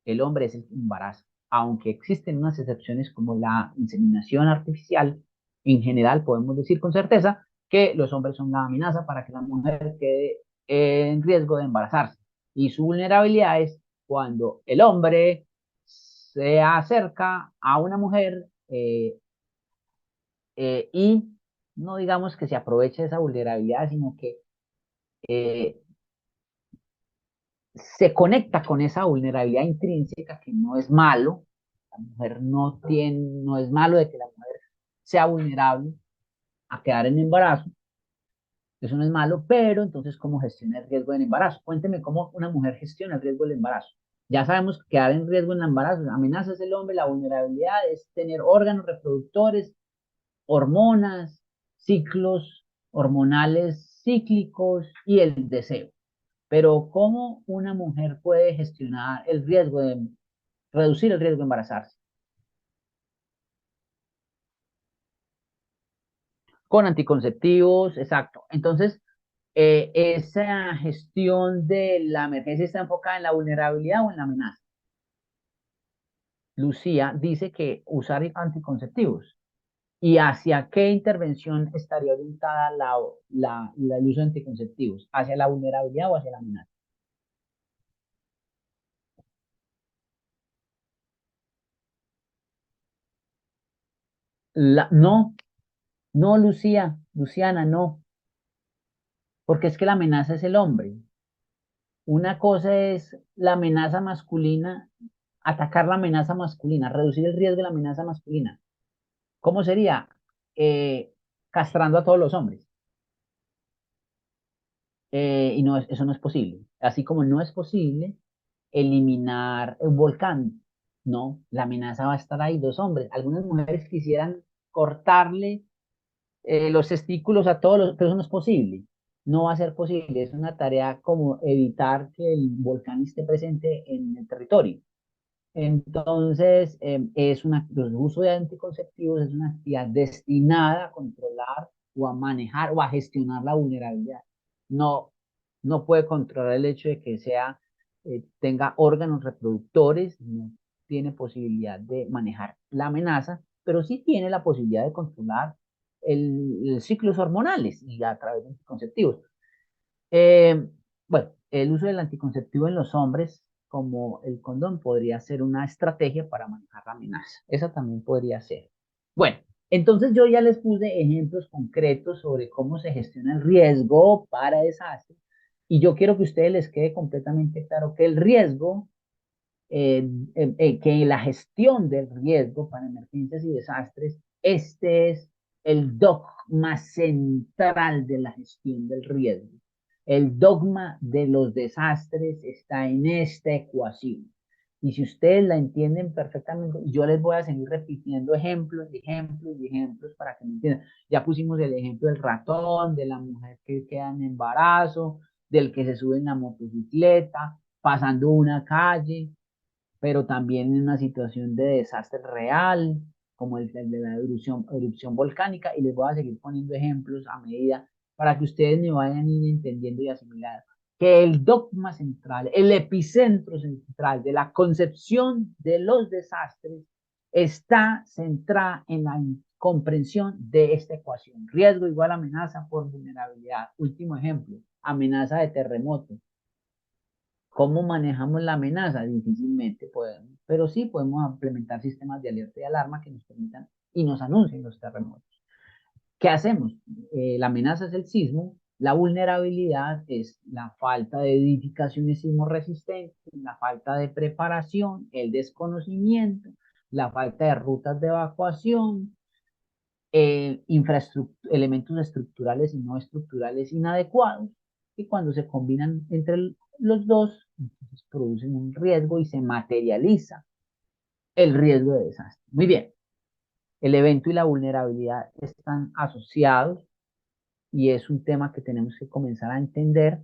El hombre es el embarazo. Aunque existen unas excepciones como la inseminación artificial, en general podemos decir con certeza que los hombres son la amenaza para que la mujer quede en riesgo de embarazarse. Y su vulnerabilidad es cuando el hombre se acerca a una mujer y no digamos que se aproveche de esa vulnerabilidad, sino que eh, se conecta con esa vulnerabilidad intrínseca que no es malo. La mujer no es malo de que la mujer sea vulnerable a quedar en embarazo. Eso no es malo, pero entonces, ¿cómo gestiona el riesgo del embarazo? Cuénteme cómo una mujer gestiona el riesgo del embarazo. Ya sabemos que quedar en riesgo en el embarazo, amenazas el hombre, la vulnerabilidad es tener órganos reproductores, hormonas, ciclos hormonales cíclicos y el deseo. Pero ¿cómo una mujer puede gestionar el riesgo de reducir el riesgo de embarazarse? Con anticonceptivos, exacto. Entonces, esa gestión de la emergencia está enfocada en la vulnerabilidad o en la amenaza. Lucía dice que usar anticonceptivos. ¿Y hacia qué intervención estaría orientada el uso de anticonceptivos? ¿Hacia la vulnerabilidad o hacia la amenaza? No, no, Lucía, Luciana, no, porque es que la amenaza es el hombre. Una cosa es la amenaza masculina, atacar la amenaza masculina, reducir el riesgo de la amenaza masculina. ¿Cómo sería? Eh, Castrando a todos los hombres. Y no, eso no es posible. Así como no es posible eliminar un volcán, no, la amenaza va a estar ahí, dos hombres. Algunas mujeres quisieran cortarle los testículos a todos los, pero eso no es posible. No va a ser posible. Es una tarea como evitar que el volcán esté presente en el territorio. Entonces, el uso de anticonceptivos es una actividad destinada a controlar o a manejar o a gestionar la vulnerabilidad. No, no puede controlar el hecho de que tenga órganos reproductores, no tiene posibilidad de manejar la amenaza, pero sí tiene la posibilidad de controlar los ciclos hormonales y a través de anticonceptivos. Eh, bueno, el uso del anticonceptivo en los hombres, como el condón, podría ser una estrategia para manejar la amenaza. Esa también podría ser. Bueno, entonces yo ya les puse ejemplos concretos sobre cómo se gestiona el riesgo para desastres y yo quiero que a ustedes les quede completamente claro que el riesgo, que la gestión del riesgo para emergencias y desastres, este es el dogma central de la gestión del riesgo. El dogma de los desastres está en esta ecuación. Y si ustedes la entienden perfectamente, yo les voy a seguir repitiendo ejemplos y ejemplos y ejemplos para que me entiendan. Ya pusimos el ejemplo del ratón, de la mujer que queda en embarazo, del que se sube en la motocicleta, pasando una calle, pero también en una situación de desastre real, como el de la erupción volcánica, y les voy a seguir poniendo ejemplos a medida para que ustedes me vayan entendiendo y asimilando que el dogma central, el epicentro central de la concepción de los desastres está centrada en la comprensión de esta ecuación. Riesgo igual a amenaza por vulnerabilidad. Último ejemplo, amenaza de terremoto. ¿Cómo manejamos la amenaza? Difícilmente podemos, pero sí podemos implementar sistemas de alerta y alarma que nos permitan y nos anuncien los terremotos. ¿Qué hacemos? La amenaza es el sismo, la vulnerabilidad es la falta de edificaciones sismorresistentes, la falta de preparación, el desconocimiento, la falta de rutas de evacuación, elementos estructurales y no estructurales inadecuados, y cuando se combinan entre los dos, entonces producen un riesgo y se materializa el riesgo de desastre. Muy bien, el evento y la vulnerabilidad están asociados y es un tema que tenemos que comenzar a entender.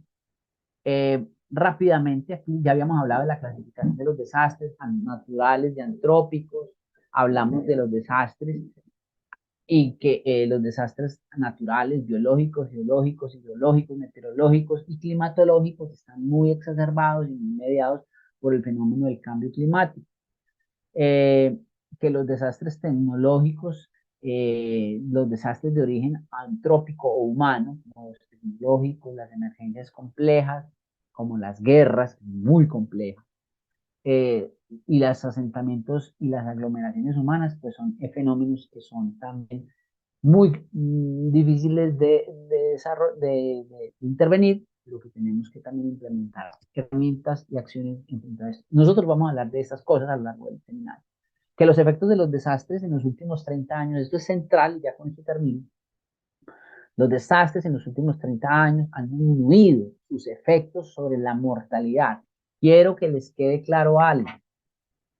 Rápidamente, aquí ya habíamos hablado de la clasificación de los desastres naturales, de antrópicos, hablamos de los desastres y que los desastres naturales, biológicos, geológicos, hidrológicos, meteorológicos y climatológicos están muy exacerbados y muy mediados por el fenómeno del cambio climático. Que los desastres tecnológicos, los desastres de origen antrópico o humano, como estoy tecnológicos, las emergencias complejas, como las guerras, muy complejas, y los asentamientos y las aglomeraciones humanas, pues son fenómenos que son también muy difíciles de intervenir, lo que tenemos que también implementar herramientas y acciones en frente a esto. Nosotros vamos a hablar de estas cosas a lo largo del seminario. Que los efectos de los desastres en los últimos 30 años, esto es central, y ya con esto termino, los desastres en los últimos 30 años han disminuido sus efectos sobre la mortalidad. Quiero que les quede claro algo.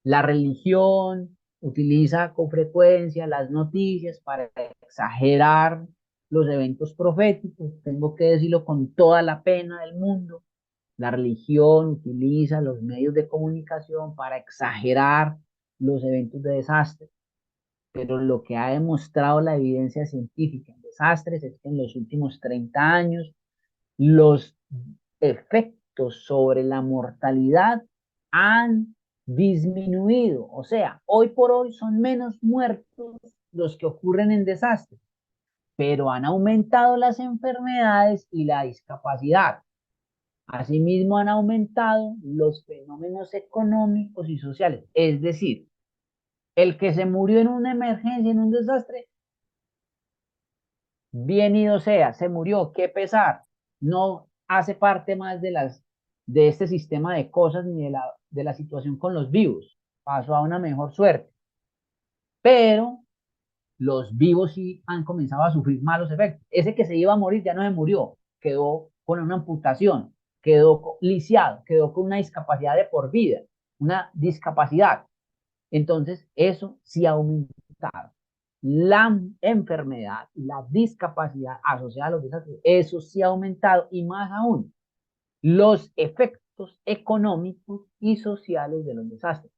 La religión utiliza con frecuencia las noticias para exagerar los eventos proféticos. Tengo que decirlo con toda la pena del mundo. La religión utiliza los medios de comunicación para exagerar los eventos de desastre. Pero lo que ha demostrado la evidencia científica en desastres es que en los últimos 30 años los efectos sobre la mortalidad han disminuido. O sea, hoy por hoy son menos muertos los que ocurren en desastres, pero han aumentado las enfermedades y la discapacidad. Asimismo, han aumentado los fenómenos económicos y sociales. Es decir, el que se murió en una emergencia, en un desastre, bien ido sea, se murió, qué pesar, no hace parte más de este sistema de cosas ni de la situación con los vivos, pasó a una mejor suerte, pero los vivos sí han comenzado a sufrir malos efectos. Ese que se iba a morir ya no se murió, quedó con una amputación, quedó lisiado, quedó con una discapacidad de por vida, una discapacidad. Entonces, eso sí ha aumentado. La enfermedad y la discapacidad asociada a los desastres, eso sí ha aumentado, y más aún, los efectos económicos y sociales de los desastres.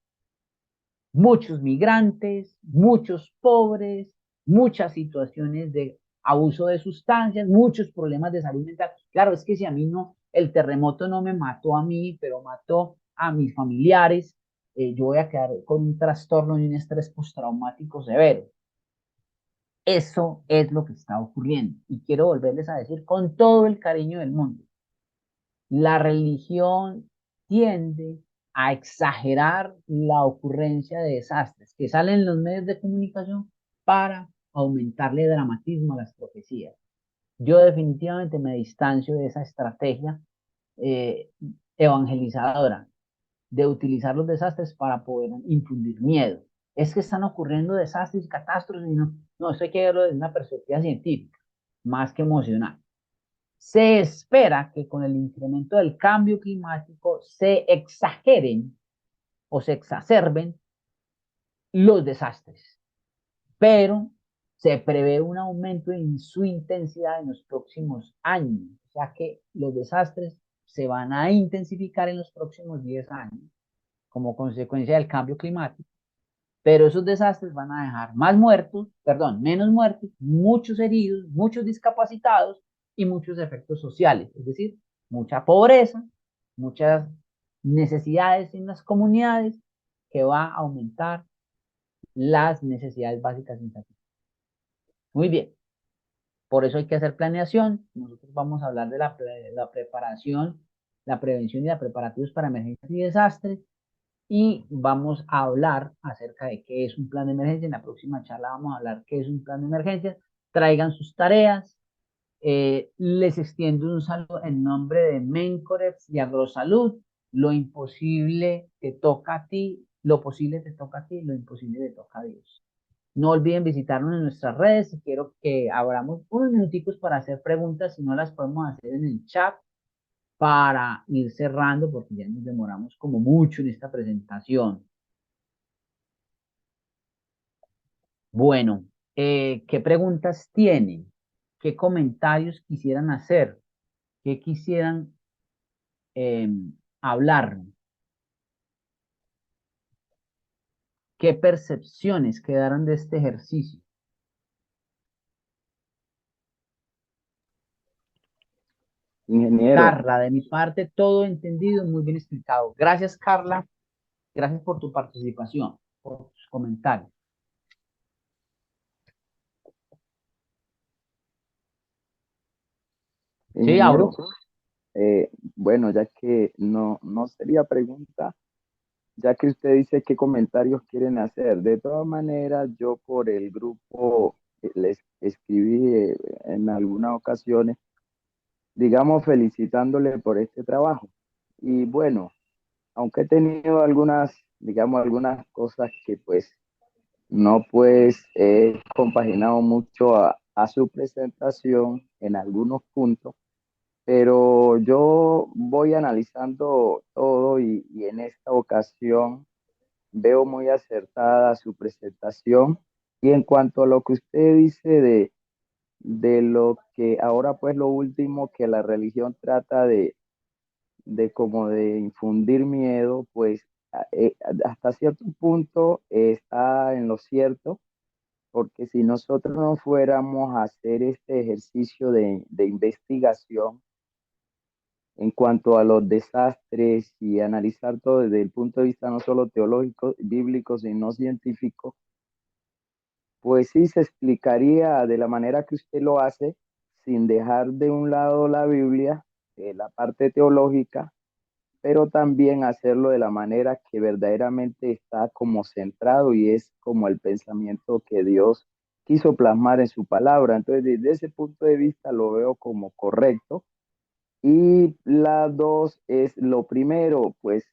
Muchos migrantes, muchos pobres, muchas situaciones de abuso de sustancias, muchos problemas de salud mental. Claro, es que si a mí no, el terremoto no me mató a mí, pero mató a mis familiares, yo voy a quedar con un trastorno y un estrés postraumático severo. Eso es lo que está ocurriendo. Y quiero volverles a decir con todo el cariño del mundo, la religión tiende a exagerar la ocurrencia de desastres que salen en los medios de comunicación para aumentarle dramatismo a las profecías. Yo definitivamente me distancio de esa estrategia eh, evangelizadora de utilizar los desastres para poder infundir miedo. Es que están ocurriendo desastres y catástrofes y no, esto hay que verlo desde una perspectiva científica, más que emocional. Se espera que con el incremento del cambio climático se exageren o se exacerben los desastres, pero se prevé un aumento en su intensidad en los próximos años, o sea que los desastres se van a intensificar en los próximos 10 años como consecuencia del cambio climático, pero esos desastres van a dejar más muertos, perdón, menos muertos, muchos heridos, muchos discapacitados y muchos efectos sociales, es decir, mucha pobreza, muchas necesidades en las comunidades que va a aumentar las necesidades básicas insatisfechas. Muy bien, por eso hay que hacer planeación. Nosotros vamos a hablar de la preparación, la prevención y la preparativos para emergencias y desastres. Y vamos a hablar acerca de qué es un plan de emergencia. En la próxima charla vamos a hablar qué es un plan de emergencia. Traigan sus tareas. Les extiendo un saludo en nombre de Mencorex y Agrosalud. Lo imposible te toca a ti, lo posible te toca a ti, lo imposible te toca a Dios. No olviden visitarnos en nuestras redes. Y quiero que abramos unos minuticos para hacer preguntas. Si no las podemos hacer en el chat, para ir cerrando, porque ya nos demoramos como mucho en esta presentación. Bueno, ¿qué preguntas tienen? ¿Qué comentarios quisieran hacer? ¿Qué quisieran hablar? ¿Qué percepciones quedaron de este ejercicio? Ingeniero, Carla, de mi parte, todo entendido, muy bien explicado. Gracias, Carla. Gracias por tu participación, por tus comentarios. Sí, ingeniero, Auro. bueno, ya que no sería pregunta, ya que usted dice qué comentarios quieren hacer. De todas maneras, yo por el grupo les escribí en algunas ocasiones, digamos, felicitándole por este trabajo. Y bueno, aunque he tenido algunas, digamos, algunas cosas que pues no pues he compaginado mucho a su presentación en algunos puntos, pero yo voy analizando todo y en esta ocasión veo muy acertada su presentación. Y en cuanto a lo que usted dice de lo que ahora pues lo último que la religión trata de como de infundir miedo, pues hasta cierto punto está en lo cierto, porque si nosotros no fuéramos a hacer este ejercicio de investigación en cuanto a los desastres y analizar todo desde el punto de vista no solo teológico, bíblico, sino científico, pues sí se explicaría de la manera que usted lo hace, sin dejar de un lado la Biblia, la parte teológica, pero también hacerlo de la manera que verdaderamente está como centrado y es como el pensamiento que Dios quiso plasmar en su palabra. Entonces, desde ese punto de vista lo veo como correcto. Y la dos es lo primero, pues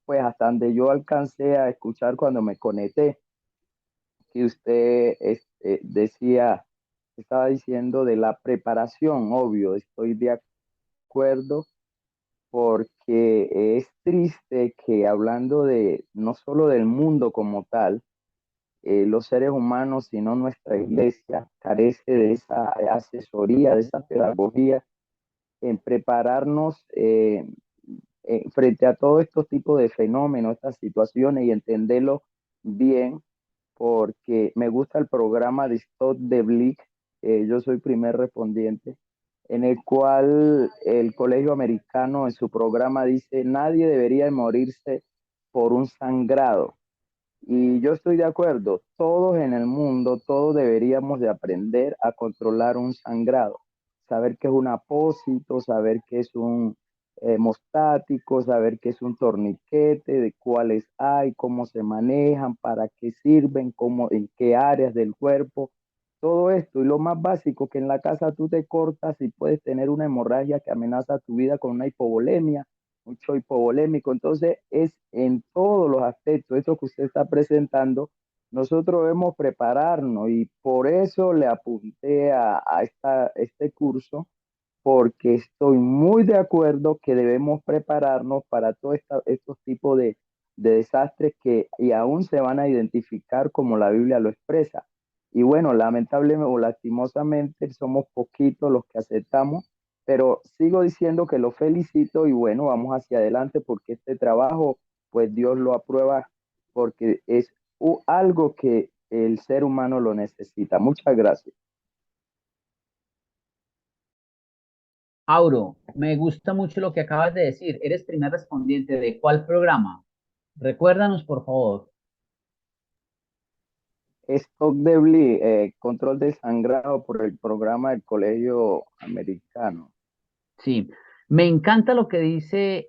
hasta donde yo alcancé a escuchar cuando me conecté, que usted decía, estaba diciendo de la preparación, obvio, estoy de acuerdo porque es triste que hablando de no solo del mundo como tal, los seres humanos, sino nuestra iglesia, carece de esa asesoría, de esa pedagogía en prepararnos frente a todos estos tipos de fenómenos, estas situaciones y entenderlo bien, porque me gusta el programa de Stott de Blick, yo soy primer respondiente, en el cual el Colegio Americano en su programa dice, nadie debería morirse por un sangrado. Y yo estoy de acuerdo, todos en el mundo, todos deberíamos de aprender a controlar un sangrado, saber qué es un apósito, saber qué es un hemostático, saber qué es un torniquete, de cuáles hay, cómo se manejan, para qué sirven, cómo, en qué áreas del cuerpo, todo esto. Y lo más básico, que en la casa tú te cortas y puedes tener una hemorragia que amenaza tu vida con una hipovolemia, mucho hipovolémico. Entonces, es en todos los aspectos, eso que usted está presentando, nosotros debemos prepararnos y por eso le apunté a este curso, porque estoy muy de acuerdo que debemos prepararnos para todos estos tipos de desastres que y aún se van a identificar como la Biblia lo expresa. Y bueno, lamentablemente o lastimosamente somos poquitos los que aceptamos, pero sigo diciendo que lo felicito y bueno, vamos hacia adelante porque este trabajo, pues Dios lo aprueba porque es algo que el ser humano lo necesita. Muchas gracias. Auro, me gusta mucho lo que acabas de decir. Eres primer respondiente de cuál programa. Recuérdanos, por favor. Stock de Blee, control de sangrado por el programa del Colegio Americano. Sí, me encanta lo que dice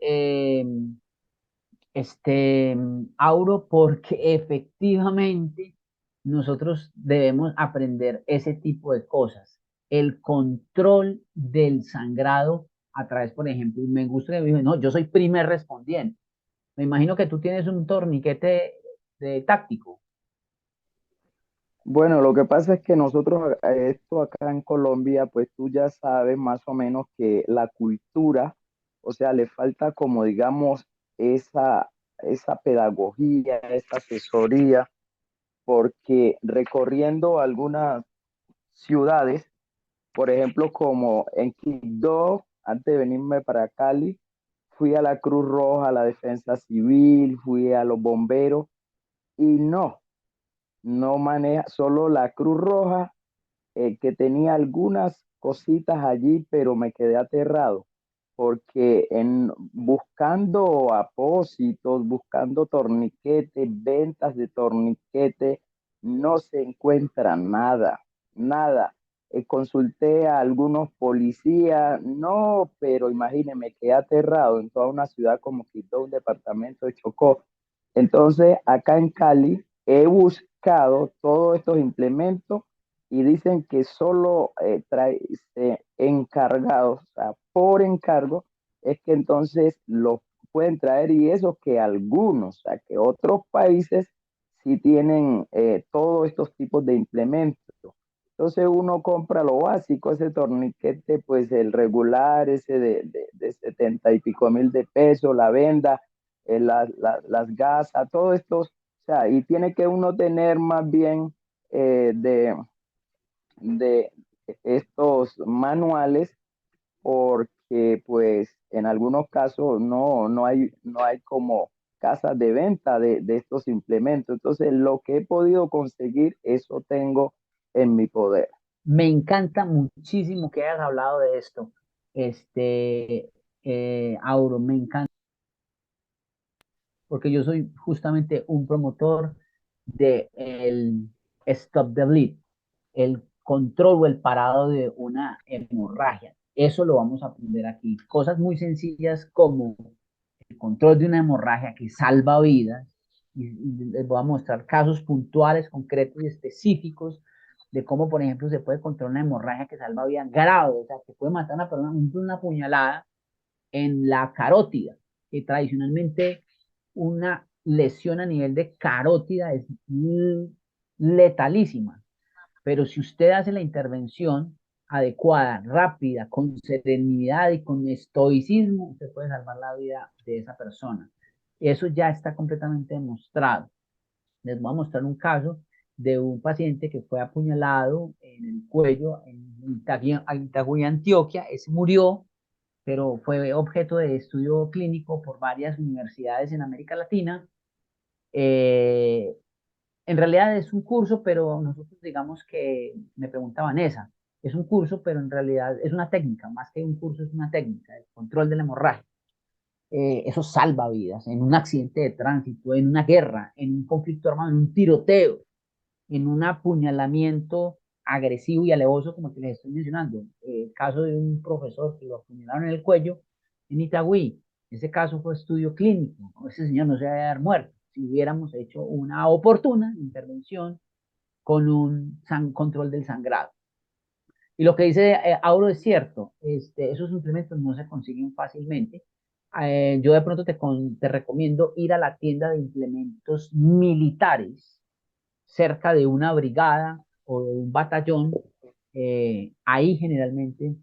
Auro, porque efectivamente nosotros debemos aprender ese tipo de cosas. El control del sangrado a través, por ejemplo, me gusta que me dijo, no, yo soy primer respondiente. Me imagino que tú tienes un torniquete de táctico. Bueno, lo que pasa es que nosotros, esto acá en Colombia, pues tú ya sabes más o menos que la cultura, o sea, le falta como digamos esa pedagogía, esa asesoría, porque recorriendo algunas ciudades, por ejemplo, como en Quibdó, antes de venirme para Cali, fui a la Cruz Roja, a la Defensa Civil, fui a los bomberos y no maneja, solo la Cruz Roja, que tenía algunas cositas allí, pero me quedé aterrado porque buscando apósitos, buscando torniquetes, ventas de torniquetes, no se encuentra nada, nada. consulté a algunos policías, no, pero imagínense, quedé aterrado en toda una ciudad como Quito, un departamento de Chocó. Entonces, acá en Cali he buscado todos estos implementos y dicen que solo trae encargados, o sea, por encargo, es que entonces los pueden traer y eso que algunos, o sea, que otros países sí tienen todos estos tipos de implementos. Entonces uno compra lo básico, ese torniquete, pues el regular, ese de 70 y pico mil de pesos, la venda, las gasas, todo esto, o sea, y tiene que uno tener más bien de estos manuales porque pues en algunos casos no hay como casas de venta de estos implementos. Entonces, lo que he podido conseguir, eso tengo en mi poder. Me encanta muchísimo que hayas hablado de esto, Auro, me encanta, porque yo soy justamente un promotor de el stop the bleed, el control o el parado de una hemorragia. Eso lo vamos a aprender aquí. Cosas muy sencillas como el control de una hemorragia que salva vidas. Y les voy a mostrar casos puntuales, concretos y específicos de cómo, por ejemplo, se puede controlar una hemorragia que salva vidas grave, o sea, que puede matar a una persona, una puñalada en la carótida, que tradicionalmente una lesión a nivel de carótida es letalísima. Pero si usted hace la intervención adecuada, rápida, con serenidad y con estoicismo, usted puede salvar la vida de esa persona. Eso ya está completamente demostrado. Les voy a mostrar un caso de un paciente que fue apuñalado en el cuello en Itagüí, Antioquia. Ese murió, pero fue objeto de estudio clínico por varias universidades en América Latina. Eh, en realidad es un curso, pero nosotros digamos que, me pregunta Vanessa, es un curso, pero en realidad es una técnica, más que un curso es una técnica, el control de la hemorragia. Eso salva vidas en un accidente de tránsito, en una guerra, en un conflicto armado, en un tiroteo, en un apuñalamiento agresivo y alevoso, como te les estoy mencionando. El caso de un profesor que lo apuñalaron en el cuello en Itagüí. Ese caso fue estudio clínico. Ese señor no se debe haber muerto. Si hubiéramos hecho una oportuna intervención con un control del sangrado. Y lo que dice Auro es cierto, esos implementos no se consiguen fácilmente. Yo de pronto te recomiendo ir a la tienda de implementos militares cerca de una brigada o de un batallón. Ahí generalmente,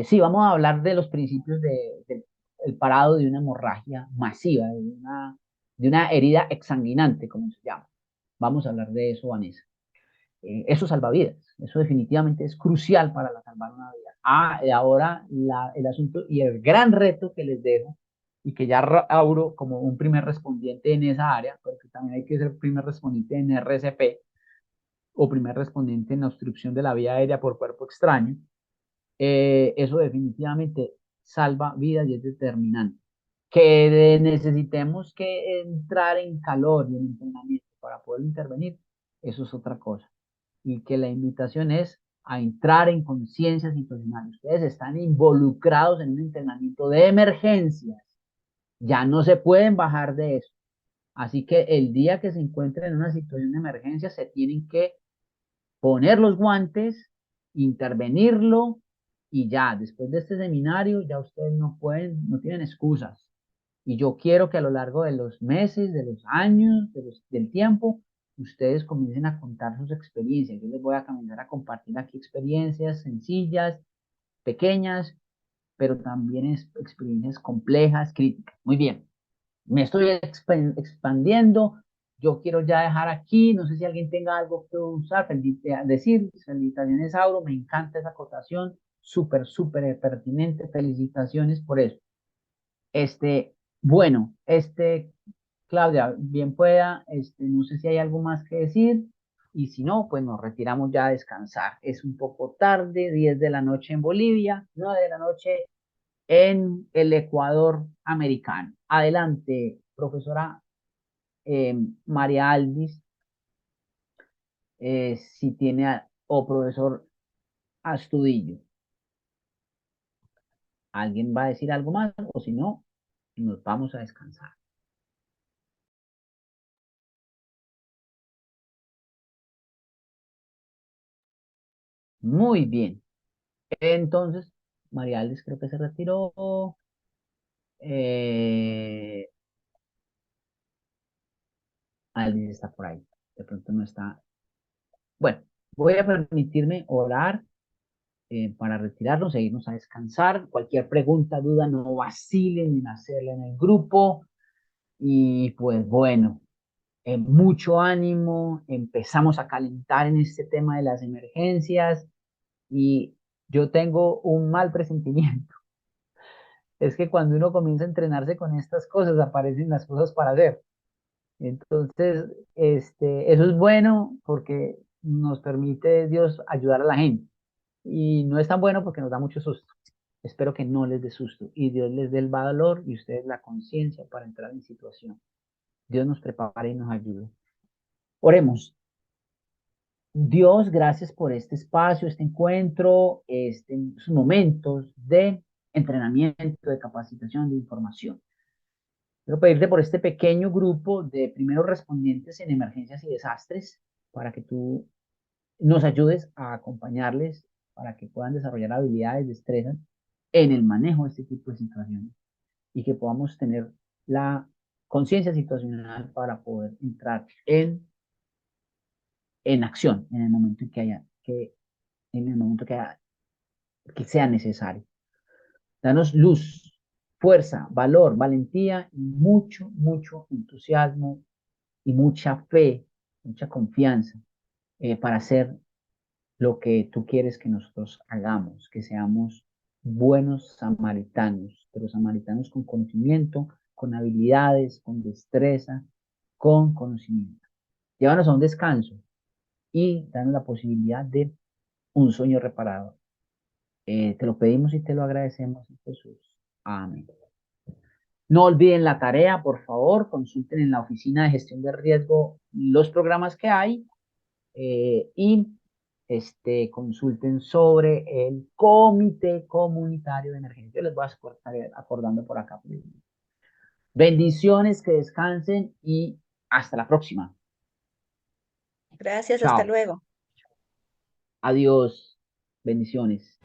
sí, vamos a hablar de los principios del parado de una hemorragia masiva, de una herida exsanguinante, como se llama. Vamos a hablar de eso, Vanessa. Eso salva vidas, eso definitivamente es crucial para salvar una vida. Ahora el asunto y el gran reto que les dejo, y que ya abro como un primer respondiente en esa área, porque también hay que ser primer respondiente en RCP o primer respondiente en obstrucción de la vía aérea por cuerpo extraño. Eso definitivamente salva vidas y es determinante. Que necesitemos que entrar en calor y en entrenamiento para poder intervenir, eso es otra cosa. Y que la invitación es a entrar en conciencia situacional. Ustedes están involucrados en un entrenamiento de emergencias. Ya no se pueden bajar de eso. Así que el día que se encuentren en una situación de emergencia, se tienen que poner los guantes, intervenirlo y ya, después de este seminario, ya ustedes no pueden, no tienen excusas. Y yo quiero que a lo largo de los meses, de los años, del tiempo, ustedes comiencen a contar sus experiencias. Yo les voy a comenzar a compartir aquí experiencias sencillas, pequeñas, pero también experiencias complejas, críticas. Muy bien, me estoy expandiendo. Yo quiero ya dejar aquí, no sé si alguien tenga algo que usar, decir, felicitaciones, Auro, me encanta esa acotación, súper, súper pertinente, felicitaciones por eso. Bueno, Claudia, bien pueda, no sé si hay algo más que decir, y si no, pues nos retiramos ya a descansar. Es un poco tarde, 10 de la noche en Bolivia, 9 de la noche en el Ecuador americano. Adelante, profesora María Alvis, si tiene o profesor Astudillo? ¿Alguien va a decir algo más? O si no, nos vamos a descansar. Muy bien. Entonces, María Alex creo que se retiró. Alguien está por ahí. De pronto no está. Bueno, voy a permitirme orar para retirarnos e irnos a descansar. Cualquier pregunta, duda, no vacilen en hacerla en el grupo. Y pues bueno, mucho ánimo. Empezamos a calentar en este tema de las emergencias y yo tengo un mal presentimiento. Es que cuando uno comienza a entrenarse con estas cosas, aparecen las cosas para hacer. Entonces, eso es bueno porque nos permite Dios ayudar a la gente. Y no es tan bueno porque nos da mucho susto. Espero que no les dé susto y Dios les dé el valor y ustedes la conciencia para entrar en situación. Dios nos prepare y nos ayude. Oremos. Dios, gracias por este espacio, este encuentro, estos momentos de entrenamiento, de capacitación, de información. Quiero pedirte por este pequeño grupo de primeros respondientes en emergencias y desastres para que tú nos ayudes a acompañarles para que puedan desarrollar habilidades, destrezas en el manejo de este tipo de situaciones y que podamos tener la conciencia situacional para poder entrar en acción en el momento en que haya, en el momento que sea necesario. Danos luz, fuerza, valor, valentía y mucho, mucho entusiasmo y mucha fe, mucha confianza para hacer lo que tú quieres que nosotros hagamos, que seamos buenos samaritanos, pero samaritanos con conocimiento, con habilidades, con destreza, con conocimiento. Llévanos a un descanso y danos la posibilidad de un sueño reparador. Te lo pedimos y te lo agradecemos en Jesús. Amén. No olviden la tarea, por favor, consulten en la oficina de gestión de riesgo los programas que hay y consulten sobre el Comité Comunitario de Emergencia. Yo les voy a estar acordando por acá. Bendiciones, que descansen y hasta la próxima. Gracias, hasta Chao. luego. Adiós. Bendiciones.